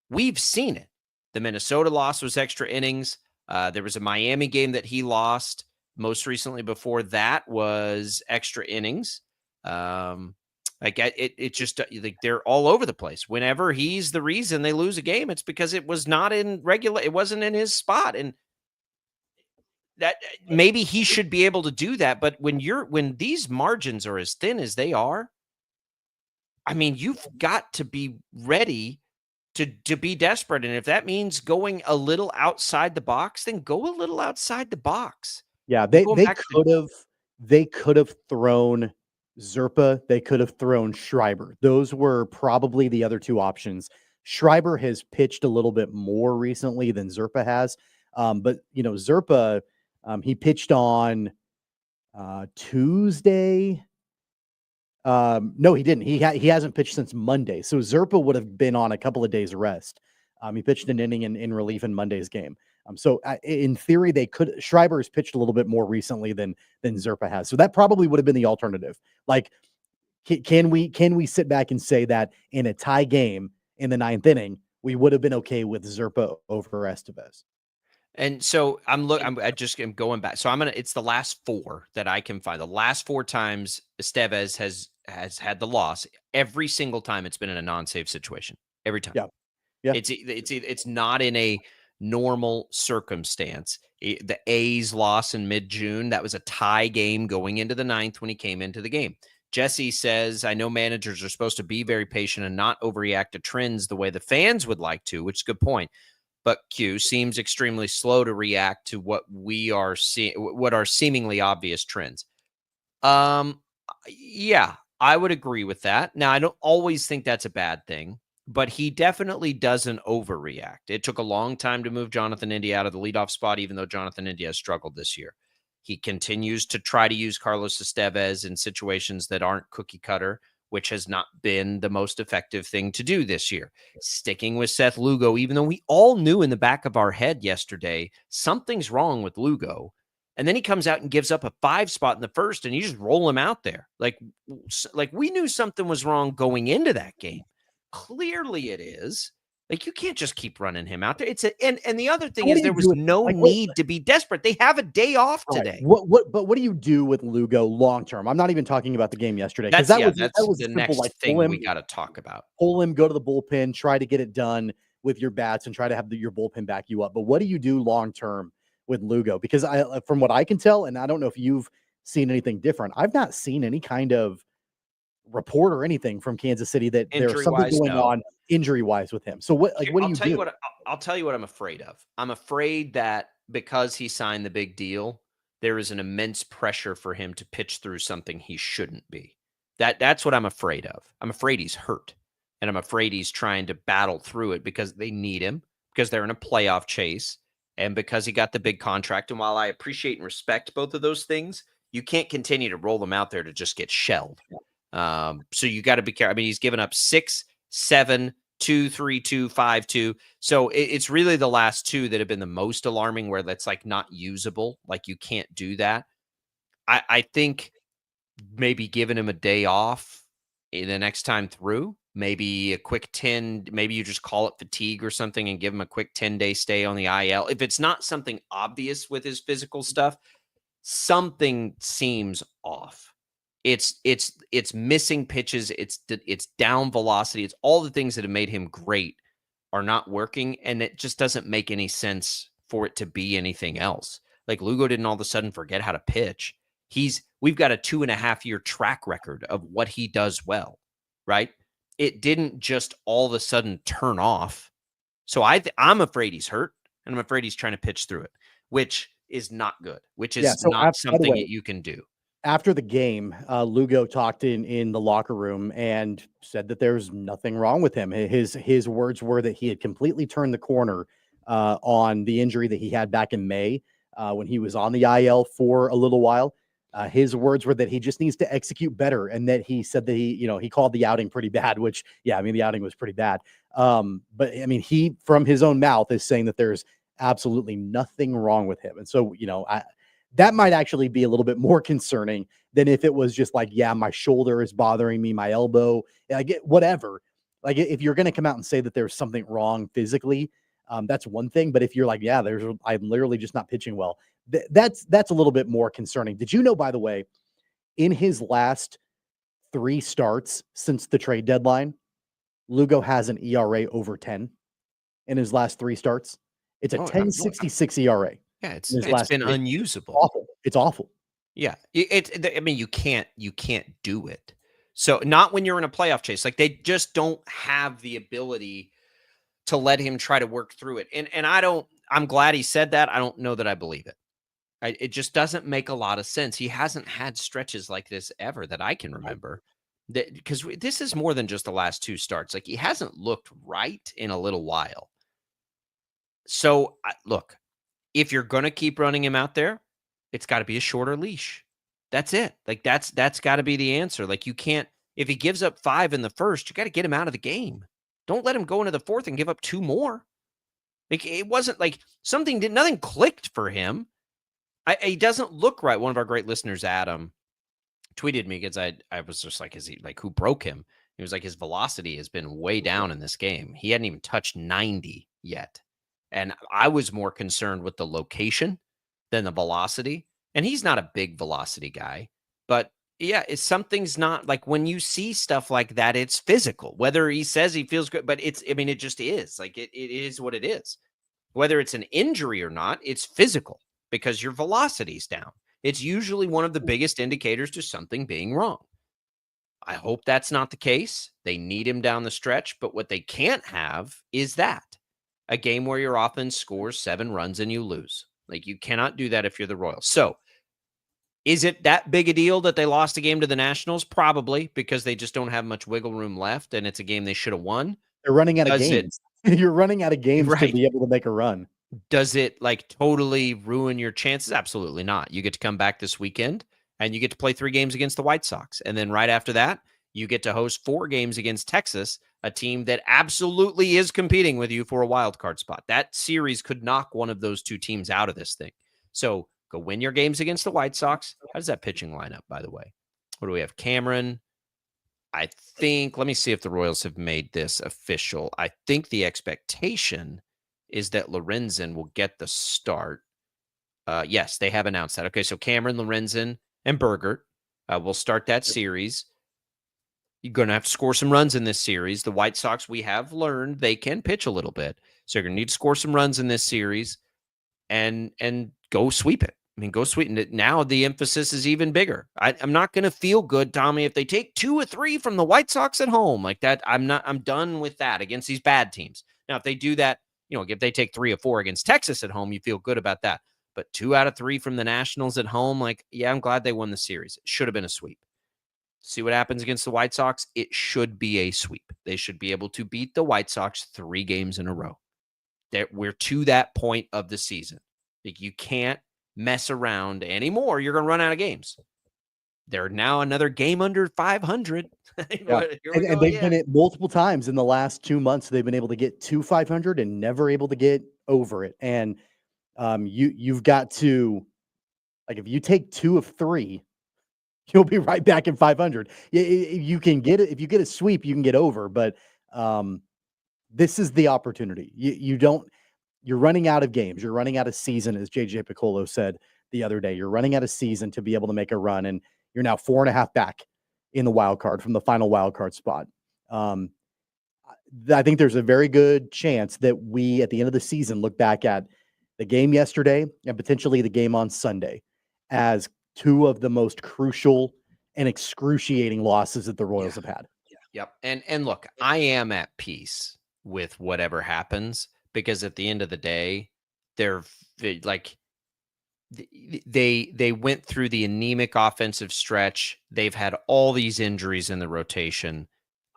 we've seen it. The Minnesota loss was extra innings. There was a Miami game that he lost. Most recently before that was extra innings. It just like they're all over the place. Whenever he's the reason they lose a game, it's because it was not in regular. It wasn't in his spot, and that maybe he should be able to do that. But when these margins are as thin as they are, I mean, you've got to be ready to be desperate. And if that means going a little outside the box, then go a little outside the box. Yeah, they could have thrown Zerpa. They could have thrown Schreiber. Those were probably the other two options. Schreiber has pitched a little bit more recently than Zerpa has. But Zerpa, he pitched on Tuesday. No, he didn't. He hasn't pitched since Monday. So Zerpa would have been on a couple of days rest. He pitched an inning in relief in Monday's game. So in theory, Schreiber has pitched a little bit more recently than Zerpa has. So that probably would have been the alternative. Like, can we sit back and say that in a tie game in the ninth inning, we would have been okay with Zerpa over Estevez? And so I'm going back. So it's the last four that I can find. The last four times Estevez has had the loss, every single time it's been in a non-save situation. Every time. Yeah. It's not in a normal circumstance. The A's loss in mid-June, that was a tie game going into the ninth when he came into the game. Jesse says, I know managers are supposed to be very patient and not overreact to trends the way the fans would like to, which is a good point. But Q seems extremely slow to react to what we are seeing, what are seemingly obvious trends. Yeah, I would agree with that. Now, I don't always think that's a bad thing, but he definitely doesn't overreact. It took a long time to move Jonathan India out of the leadoff spot, even though Jonathan India has struggled this year. He continues to try to use Carlos Estevez in situations that aren't cookie cutter, which has not been the most effective thing to do this year. Sticking with Seth Lugo, even though we all knew in the back of our head yesterday, something's wrong with Lugo. And then he comes out and gives up a 5 spot in the first, and you just roll him out there. Like we knew something was wrong going into that game. Clearly it is. Like, you can't just keep running him out there. And the other thing is there was no need to be desperate. They have a day off today. But what do you do with Lugo long term? I'm not even talking about the game yesterday, because that was the simple, next like, thing we got to talk about. Pull him, go to the bullpen, try to get it done with your bats, and try to have your bullpen back you up. But what do you do long term with Lugo? Because from what I can tell, and I don't know if you've seen anything different, I've not seen any kind of report or anything from Kansas City that there's something going on injury-wise with him. So what do you do? I'll tell you what I'm afraid of. I'm afraid that because he signed the big deal, there is an immense pressure for him to pitch through something he shouldn't be. That's what I'm afraid of. I'm afraid he's hurt, and I'm afraid he's trying to battle through it because they need him, because they're in a playoff chase, and because he got the big contract. And while I appreciate and respect both of those things, you can't continue to roll them out there to just get shelled. So you got to be careful. I mean, he's given up 6, 7, 2, 3, 2, 5, 2. So it's really the last 2 that have been the most alarming, where that's like not usable. Like, you can't do that. I think maybe giving him a day off the next time through, maybe a quick 10, maybe you just call it fatigue or something and give him a quick 10-day stay on the IL. If it's not something obvious with his physical stuff, something seems off. It's missing pitches. It's down velocity. It's all the things that have made him great are not working. And it just doesn't make any sense for it to be anything else. Like, Lugo didn't all of a sudden forget how to pitch. We've got a 2.5-year track record of what he does well, right? It didn't just all of a sudden turn off. So I'm afraid he's hurt, and I'm afraid he's trying to pitch through it, which is not good, which is not something that you can do. After the game, Lugo talked in the locker room and said that there's nothing wrong with him. His words were that he had completely turned the corner on the injury that he had back in May when he was on the IL for a little while. His words were that he just needs to execute better, and that he said that he called the outing pretty bad, which, yeah, I mean, the outing was pretty bad. But I mean, he, from his own mouth, is saying that there's absolutely nothing wrong with him. And so, that might actually be a little bit more concerning than if it was just like, yeah, my shoulder is bothering me, my elbow, I get whatever. Like, if you're going to come out and say that there's something wrong physically, that's one thing. But if you're like, yeah, I'm literally just not pitching well, that's a little bit more concerning. Did you know, by the way, in his last 3 starts since the trade deadline, Lugo has an ERA over 10 in his last 3 starts? It's a 10.66 ERA. Yeah, it's been unusable. Awful. It's awful. Yeah, I mean, you can't do it. So not when you're in a playoff chase. Like, they just don't have the ability to let him try to work through it. And I'm glad he said that. I don't know that I believe it. It just doesn't make a lot of sense. He hasn't had stretches like this ever that I can remember. Because this is more than just the last 2 starts. Like, he hasn't looked right in a little while. So look, if you're going to keep running him out there, it's got to be a shorter leash. That's it. Like, that's got to be the answer. Like, you can't, if he gives up 5 in the first, you got to get him out of the game. Don't let him go into the 4th and give up 2 more. Like, it wasn't like nothing clicked for him. He doesn't look right. One of our great listeners, Adam, tweeted me because I was just like, is he, like, who broke him? He was like, his velocity has been way down in this game. He hadn't even touched 90 yet. And I was more concerned with the location than the velocity. And he's not a big velocity guy. But yeah, something's not, like, when you see stuff like that, it's physical. Whether he says he feels good, but it just is. Like, it is what it is. Whether it's an injury or not, it's physical because your velocity's down. It's usually one of the biggest indicators to something being wrong. I hope that's not the case. They need him down the stretch. But what they can't have is that. A game where your offense scores 7 runs and you lose. Like, you cannot do that if you're the Royals. So, is it that big a deal that they lost a game to the Nationals? Probably, because they just don't have much wiggle room left, and it's a game they should have won. They're running out of games. You're running out of games to be able to make a run. Does it, like, totally ruin your chances? Absolutely not. You get to come back this weekend, and you get to play 3 games against the White Sox. And then right after that, you get to host 4 games against Texas, a team that absolutely is competing with you for a wild card spot. That series could knock one of those 2 teams out of this thing. So Go win your games against the White Sox. How does that pitching line up, by the way? What do we have? Cameron. I think, let me see if the Royals have made this official. I think the expectation is that Lorenzen will get the start. Yes, they have announced that. Okay, so Cameron, Lorenzen, and Bergert will start that series. You're going to have to score some runs in this series. The White Sox, we have learned they can pitch a little bit. So you're going to need to score some runs in this series and go sweep it. I mean, go sweeten it. Now the emphasis is even bigger. I'm not going to feel good, Tommy, if they take 2 or 3 from the White Sox at home like that. I'm done with that against these bad teams. Now, if they do that, if they take 3 or 4 against Texas at home, you feel good about that. But 2 out of 3 from the Nationals at home, I'm glad they won the series. It should have been a sweep. See what happens against the White Sox? It should be a sweep. They should be able to beat the White Sox 3 games in a row. We're to that point of the season. You can't mess around anymore. You're going to run out of games. They're now another game under 500. Yeah. And they've been it multiple times in the last 2 months. They've been able to get to 500 and never able to get over it. And you've got to, if you take 2 of 3, you'll be right back in 500. You can get it. If you get a sweep, you can get over. But this is the opportunity. You're running out of games. You're running out of season, as JJ Piccolo said the other day. You're running out of season to be able to make a run, and you're now 4.5 back in the wild card from the final wild card spot. I think there's a very good chance that we, at the end of the season, look back at the game yesterday and potentially the game on Sunday as 2 of the most crucial and excruciating losses that the Royals have had. Yep. And look, I am at peace with whatever happens. Because at the end of the day, they went through the anemic offensive stretch. They've had all these injuries in the rotation.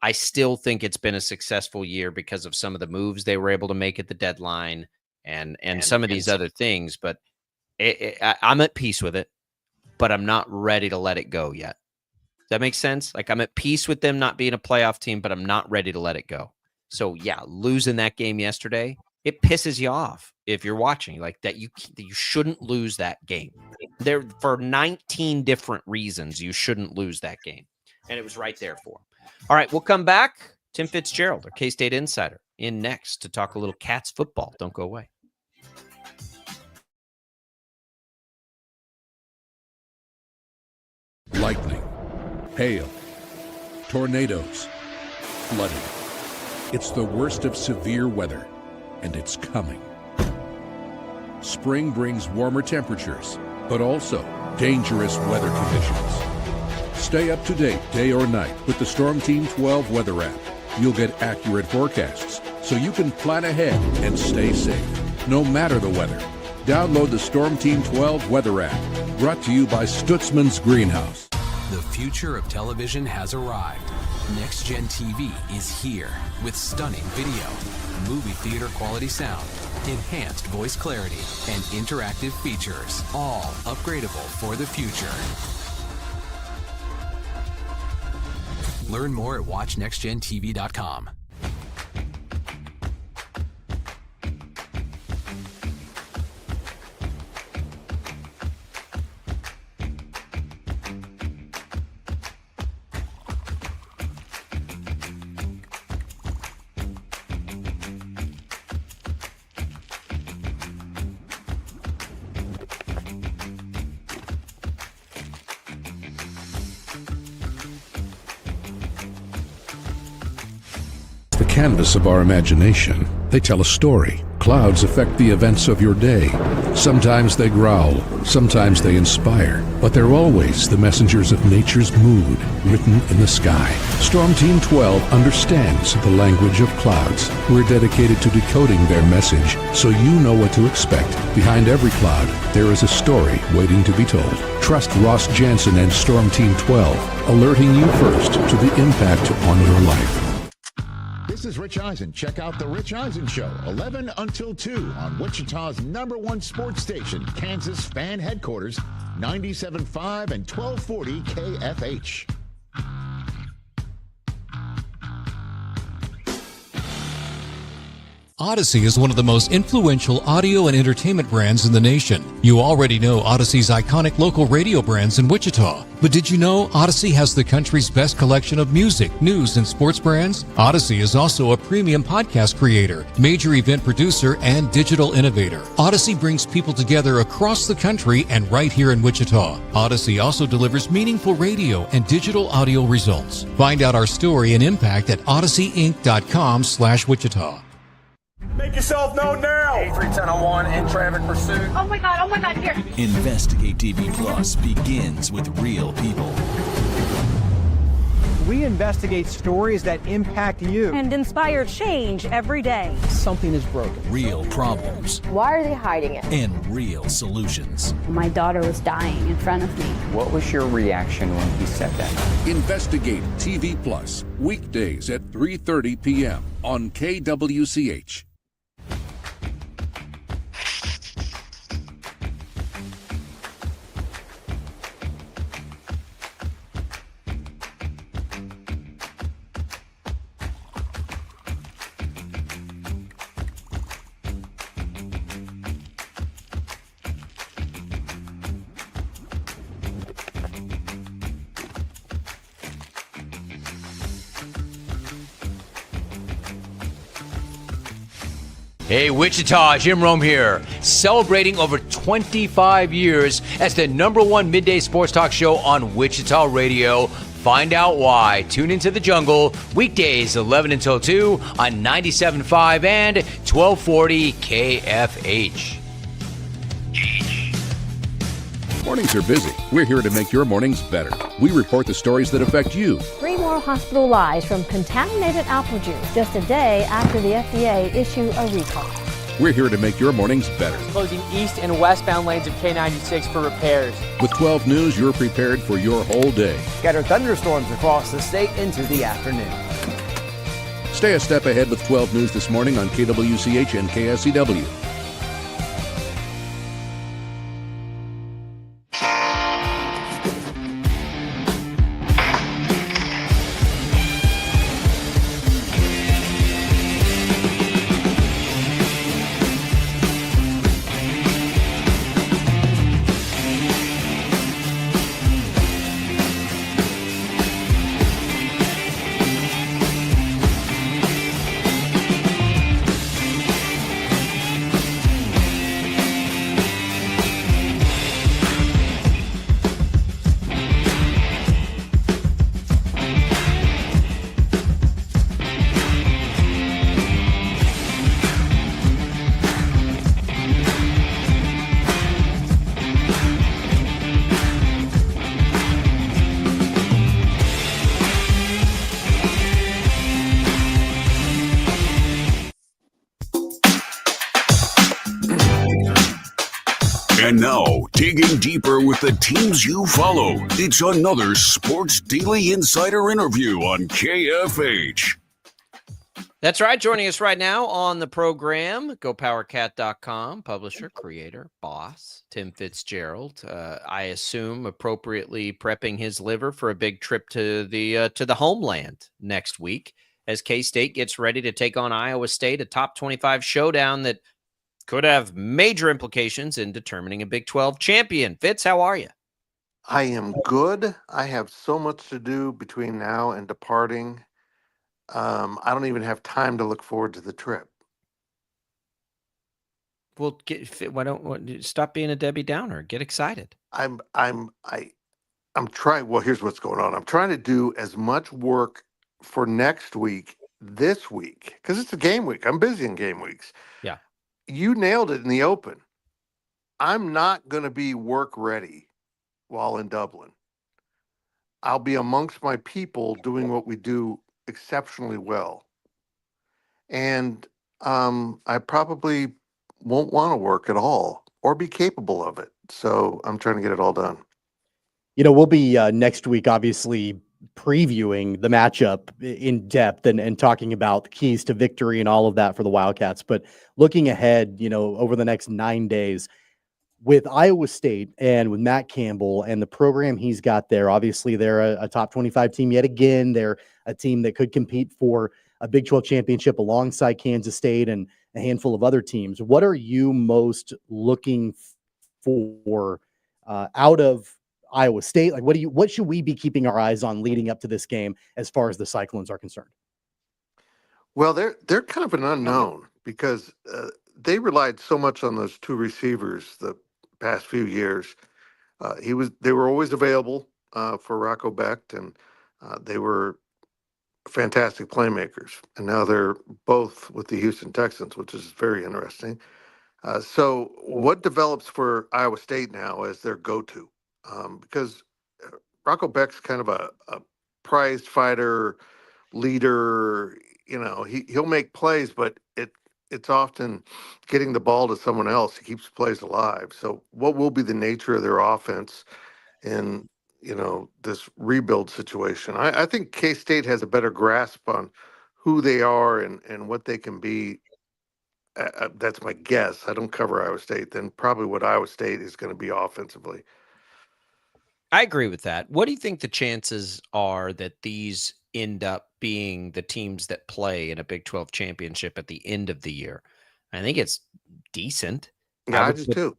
I still think it's been a successful year because of some of the moves they were able to make at the deadline and some of these other things. But I'm at peace with it, but I'm not ready to let it go yet. Does that make sense? I'm at peace with them not being a playoff team, but I'm not ready to let it go. So yeah, losing that game yesterday, it pisses you off if you're watching that. You shouldn't lose that game. There for 19 different reasons you shouldn't lose that game, and it was right there for him. All right, we'll come back. Tim Fitzgerald, our KState Insider, in next to talk a little Cats football. Don't go away. Lightning, hail, tornadoes, flooding. It's the worst of severe weather, and it's coming. Spring brings warmer temperatures, but also dangerous weather conditions. Stay up to date day or night with the Storm Team 12 weather app. You'll get accurate forecasts, so you can plan ahead and stay safe, no matter the weather. Download the Storm Team 12 weather app, brought to you by Stutzman's Greenhouse. The future of television has arrived. Next Gen TV is here with stunning video, movie theater quality sound, enhanced voice clarity, and interactive features, all upgradable for the future. Learn more at watchnextgentv.com. Canvas of our imagination. They tell a story. Clouds affect the events of your day. Sometimes they growl, sometimes they inspire, but they're always the messengers of nature's mood, written in the sky. Storm Team 12 understands the language of clouds. We're dedicated to decoding their message, so you know what to expect. Behind every cloud, there is a story waiting to be told. Trust Ross Jansen and Storm Team 12, alerting you first to the impact on your life. This is Rich Eisen. Check out The Rich Eisen Show, 11 until 2 on Wichita's #1 sports station, Kansas Fan Headquarters, 97.5 and 1240 KFH. Odyssey is one of the most influential audio and entertainment brands in the nation. You already know Odyssey's iconic local radio brands in Wichita. But did you know Odyssey has the country's best collection of music, news, and sports brands? Odyssey is also a premium podcast creator, major event producer, and digital innovator. Odyssey brings people together across the country and right here in Wichita. Odyssey also delivers meaningful radio and digital audio results. Find out our story and impact at odysseyinc.com/Wichita. Make yourself known now. 831001 in traffic pursuit. Oh my God, here. Investigate TV Plus begins with real people. We investigate stories that impact you. And inspire change every day. Something is broken. Real problems. Why are they hiding it? And real solutions. My daughter was dying in front of me. What was your reaction when he said that? Investigate TV Plus, weekdays at 3:30 p.m. on KWCH. Hey, Wichita, Jim Rome here, celebrating over 25 years as the #1 midday sports talk show on Wichita Radio. Find out why. Tune into The Jungle, weekdays 11 until 2 on 97.5 and 1240 KFH. Mornings are busy. We're here to make your mornings better. We report the stories that affect you. 3 more hospitalized from contaminated apple juice just a day after the FDA issued a recall. We're here to make your mornings better. Closing east and westbound lanes of K96 for repairs. With 12 News, you're prepared for your whole day. Scattered thunderstorms across the state into the afternoon. Stay a step ahead with 12 News this morning on KWCH and KSCW. And now, digging deeper with the teams you follow, it's another Sports Daily Insider interview on KFH. That's right. Joining us right now on the program, GoPowerCat.com, publisher, creator, boss, Tim Fitzgerald. I assume appropriately prepping his liver for a big trip to the homeland next week as K-State gets ready to take on Iowa State, a top 25 showdown that could have major implications in determining a Big 12 champion. Fitz, how are you? I am good. I have so much to do between now and departing. I don't even have time to look forward to the trip. Well, stop being a Debbie Downer. Get excited. I'm trying. Well, here's what's going on. I'm trying to do as much work for next week this week because it's a game week. I'm busy in game weeks. Yeah. You nailed it in the open. I'm not going to be work ready while in Dublin. I'll be amongst my people doing what we do exceptionally well. And I probably won't want to work at all or be capable of it. So I'm trying to get it all done. You know, we'll be next week, obviously, previewing the matchup in depth and talking about the keys to victory and all of that for the Wildcats. But looking ahead, you know, over the next 9 days with Iowa State and with Matt Campbell and the program he's got there, obviously they're a top 25 team yet again. They're a team that could compete for a Big 12 championship alongside Kansas State and a handful of other teams. What are you most looking for out of Iowa State? Like, what should we be keeping our eyes on leading up to this game as far as the Cyclones are concerned? Well, they're kind of an unknown because they relied so much on those two receivers the past few years. They were always available for Rocco Becht, and they were fantastic playmakers. And now they're both with the Houston Texans, which is very interesting. So what develops for Iowa State now as their go-to? Because Rocco Becht's kind of a prized fighter, leader. He'll make plays, but it's often getting the ball to someone else. He keeps plays alive. So what will be the nature of their offense in this rebuild situation? I think K-State has a better grasp on who they are and what they can be. That's my guess. I don't cover Iowa State. Then probably what Iowa State is going to be offensively. I agree with that. What do you think the chances are that these end up being the teams that play in a Big 12 championship at the end of the year? I think it's decent. Yeah, I do too.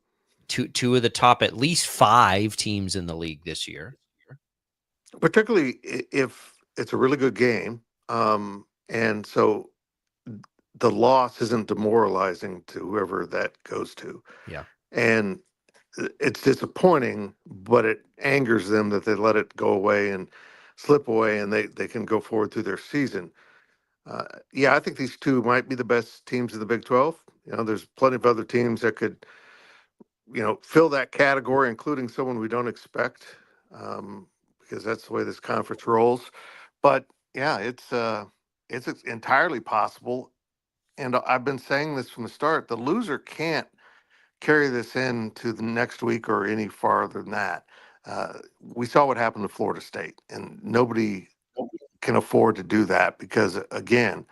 Two of the top at least 5 teams in the league this year. Particularly if it's a really good game. And so the loss isn't demoralizing to whoever that goes to. Yeah. And it's disappointing, but it angers them that they let it go away and slip away, and they can go forward through their season. Yeah, I think these two might be the best teams of the Big 12. There's plenty of other teams that could, fill that category, including someone we don't expect, because that's the way this conference rolls. But yeah, it's entirely possible. And I've been saying this from the start: the loser can't carry this into the next week or any farther than that. We saw what happened to Florida State, and nobody can afford to do that because, again,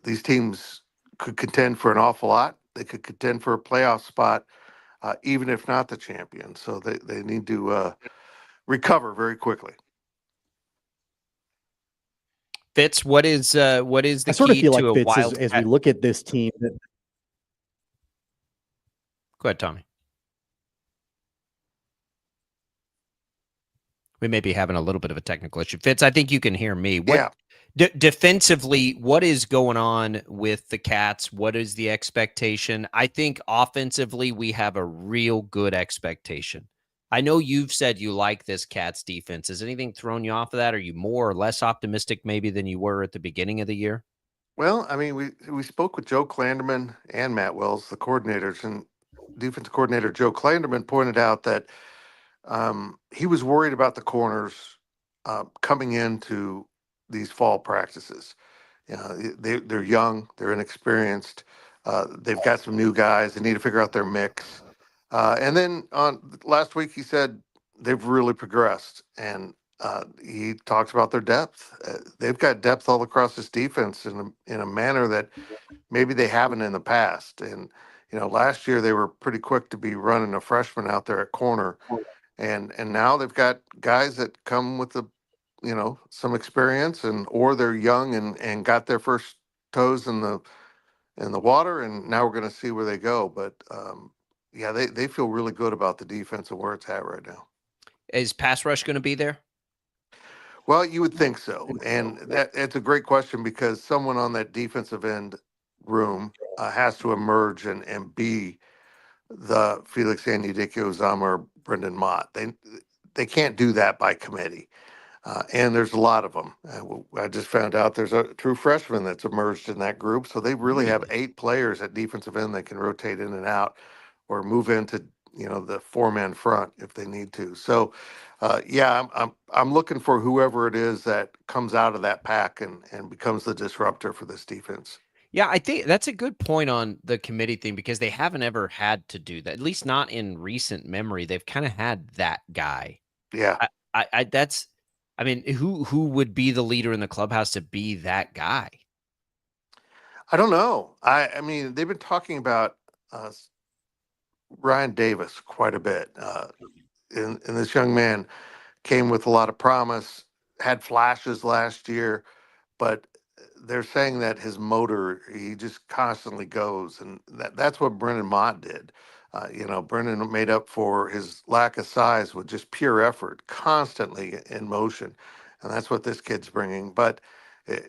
these teams could contend for an awful lot. They could contend for a playoff spot, even if not the champion. So they need to recover very quickly. Fitz, what is the I sort of key feel to like a Fitz, wild as we look at this team. Go ahead, Tommy. We may be having a little bit of a technical issue. Fitz, I think you can hear me. Yeah. Defensively, what is going on with the Cats? What is the expectation? I think offensively, we have a real good expectation. I know you've said you like this Cats defense. Has anything thrown you off of that? Are you more or less optimistic maybe than you were at the beginning of the year? Well, I mean, we spoke with Joe Klanderman and Matt Wells, the coordinators, and defensive coordinator Joe Klanderman pointed out that he was worried about the corners coming into these fall practices. They're young, they're inexperienced, they've got some new guys. They need to figure out their mix. And then on last week, he said they've really progressed, and he talks about their depth. They've got depth all across this defense in a manner that maybe they haven't in the past. And last year they were pretty quick to be running a freshman out there at corner, and now they've got guys that come with some experience, or they're young and got their first toes in the water, and now we're going to see where they go. But yeah, they feel really good about the defense and where it's at right now. Is pass rush going to be there? Well, you would think so, and it's a great question because someone on that defensive end room has to emerge and be the Felix Anudike-Uzomah or Brendan Mott. They can't do that by committee, and there's a lot of them. I just found out there's a true freshman that's emerged in that group, so they really have 8 players at defensive end that can rotate in and out or move into the 4-man front if they need to. So yeah, I'm looking for whoever it is that comes out of that pack and becomes the disruptor for this defense. Yeah, I think that's a good point on the committee thing because they haven't ever had to do that, at least not in recent memory. They've kind of had that guy. Yeah. I mean, who would be the leader in the clubhouse to be that guy? I don't know. I mean, they've been talking about Ryan Davis quite a bit. And this young man came with a lot of promise, had flashes last year, but they're saying that his motor, he just constantly goes, and that's what Brendan Mott did. Brendan made up for his lack of size with just pure effort, constantly in motion, and that's what this kid's bringing. But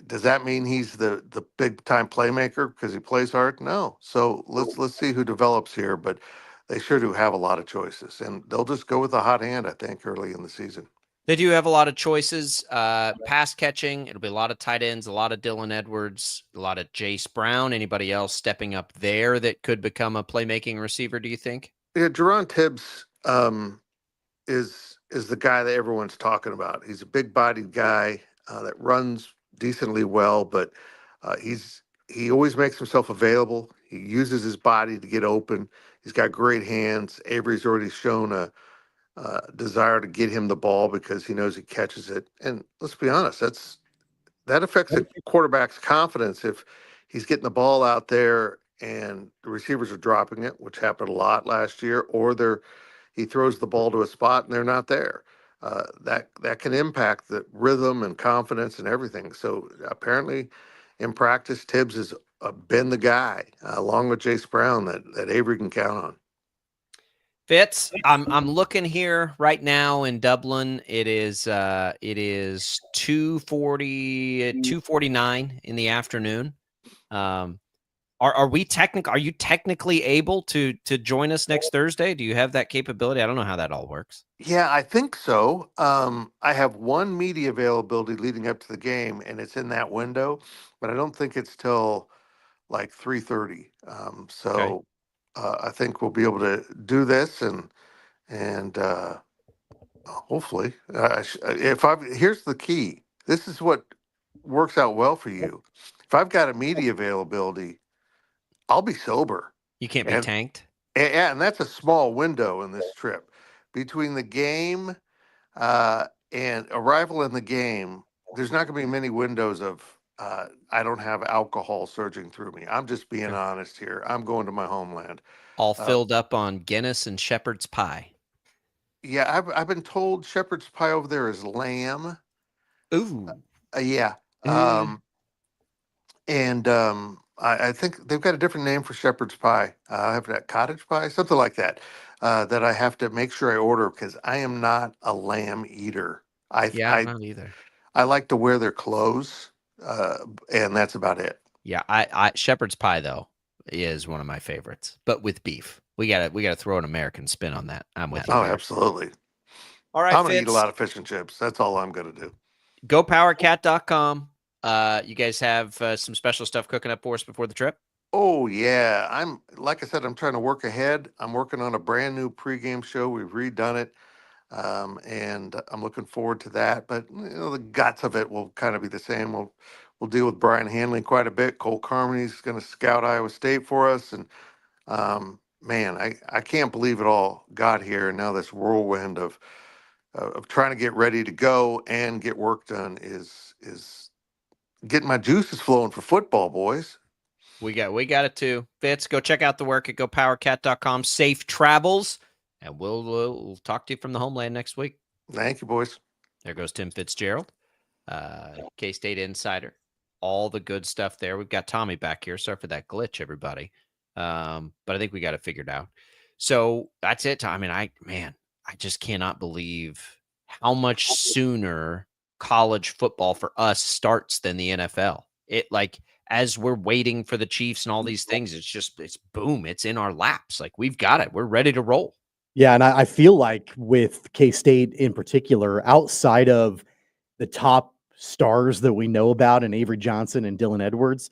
does that mean he's the big time playmaker because he plays hard? No. So let's see who develops here. But they sure do have a lot of choices, and they'll just go with the hot hand, I think, early in the season. They do have a lot of choices. Pass catching, it'll be a lot of tight ends, a lot of Dylan Edwards, a lot of Jace Brown. Anybody else stepping up there that could become a playmaking receiver, do you think? Yeah, Jerron Tibbs is the guy that everyone's talking about. He's a big-bodied guy that runs decently well, but he always makes himself available. He uses his body to get open. He's got great hands. Avery's already shown a desire to get him the ball because he knows he catches it. And let's be honest, that affects a quarterback's confidence if he's getting the ball out there and the receivers are dropping it, which happened a lot last year, or he throws the ball to a spot and they're not there. That can impact the rhythm and confidence and everything. So apparently, in practice, Tibbs has been the guy, along with Jace Brown, that Avery can count on. Fitz, I'm looking here right now in Dublin. It is 2:49 in the afternoon. Are you technically able to join us next Thursday? Do you have that capability? I don't know how that all works. Yeah, I think so. I have one media availability leading up to the game, and it's in that window, but I don't think it's till like 3:30. Okay. I think we'll be able to do this, and hopefully, here's the key. This is what works out well for you. If I've got a media availability, I'll be sober. You can't be tanked. And that's a small window in this trip between the game and arrival in the game. There's not going to be many windows of I don't have alcohol surging through me. I'm just being honest here. I'm going to my homeland. All filled up on Guinness and shepherd's pie. Yeah, I've been told shepherd's pie over there is lamb. Ooh. Yeah. I think they've got a different name for shepherd's pie. I have that cottage pie, something like that, that I have to make sure I order because I am not a lamb eater. I'm not either. I like to wear their clothes, and that's about it. Yeah, I shepherd's pie though is one of my favorites, but with beef. We gotta throw an American spin on that. I'm with you. Oh, absolutely. All right, I'm gonna eat a lot of fish and chips. That's all I'm gonna do. GoPowerCat.com. You guys have some special stuff cooking up for us before the trip? Oh yeah, like I said, I'm trying to work ahead. I'm working on a brand new pregame show. We've redone it, and I'm looking forward to that. But the guts of it will kind of be the same. We'll deal with Brian Hanley quite a bit. Cole Carmony's going to scout Iowa State for us, and man, I can't believe it all got here. And now this whirlwind of trying to get ready to go and get work done is getting my juices flowing for football, boys. We got it too. Fitz, go check out the work at GoPowerCat.com. Safe travels, and we'll talk to you from the homeland next week. Thank you, boys. There goes Tim Fitzgerald, KState Insider. All the good stuff there. We've got Tommy back here. Sorry for that glitch, everybody. But I think we got it figured out. So that's it. I mean, I just cannot believe how much sooner college football for us starts than the NFL. As we're waiting for the Chiefs and all these things, it's boom, it's in our laps. Like we've got it. We're ready to roll. Yeah. And I feel like with K-State in particular, outside of the top stars that we know about and Avery Johnson and Dylan Edwards,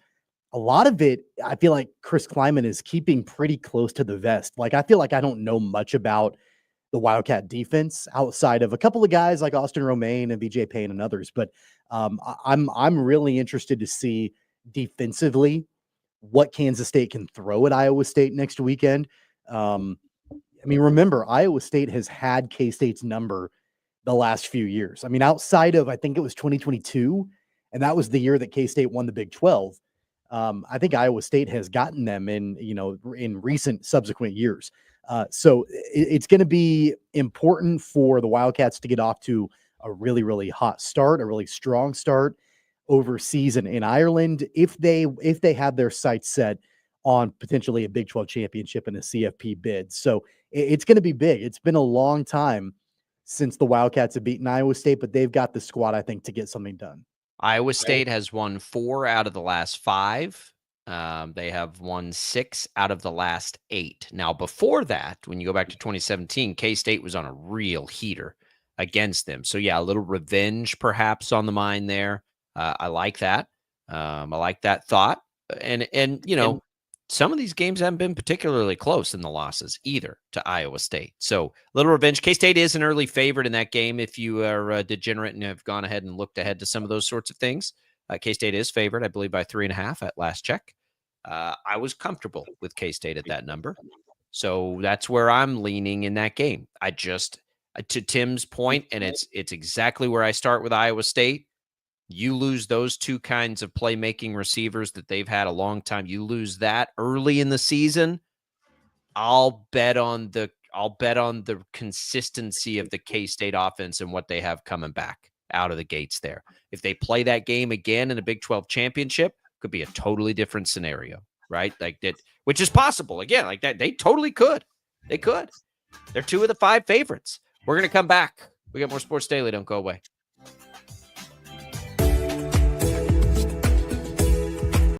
a lot of it, I feel like Chris Kleiman is keeping pretty close to the vest. Like, I feel like I don't know much about the Wildcat defense outside of a couple of guys like Austin Romaine and VJ Payne and others. But I'm really interested to see defensively what Kansas State can throw at Iowa State next weekend. Remember, Iowa State has had K-State's number the last few years. Outside of, I think it was 2022, and that was the year that K-State won the Big 12. I think Iowa State has gotten them in recent subsequent years. So it's going to be important for the Wildcats to get off to a really, really hot start, a really strong start. overseas and in Ireland if they have their sights set on potentially a Big 12 championship and a CFP bid. So it's going to be big. It's been a long time since the Wildcats have beaten Iowa State, but they've got the squad, I think, to get something done. Iowa State has won 4 out of the last 5. They have won 6 out of the last 8. Now, before that, when you go back to 2017, KState was on a real heater against them. So, yeah, a little revenge perhaps on the mind there. I like that. I like that thought. And you know, some of these games haven't been particularly close in the losses either to Iowa State. So, little revenge. K-State is an early favorite in that game if you are degenerate and have gone ahead and looked ahead to some of those sorts of things. K-State is favored, I believe, by 3.5 at last check. I was comfortable with K-State at that number. So that's where I'm leaning in that game. I just, to Tim's point, and it's exactly where I start with Iowa State. You lose those two kinds of playmaking receivers that they've had a long time. You lose that early in the season. I'll bet on the consistency of the K-State offense and what they have coming back out of the gates there. If they play that game again in a Big 12 championship, could be a totally different scenario, right? Like that, which is possible. Again, like that, they totally could. They could. They're 2 of the 5 favorites. We're going to come back. We got more Sports Daily. Don't go away.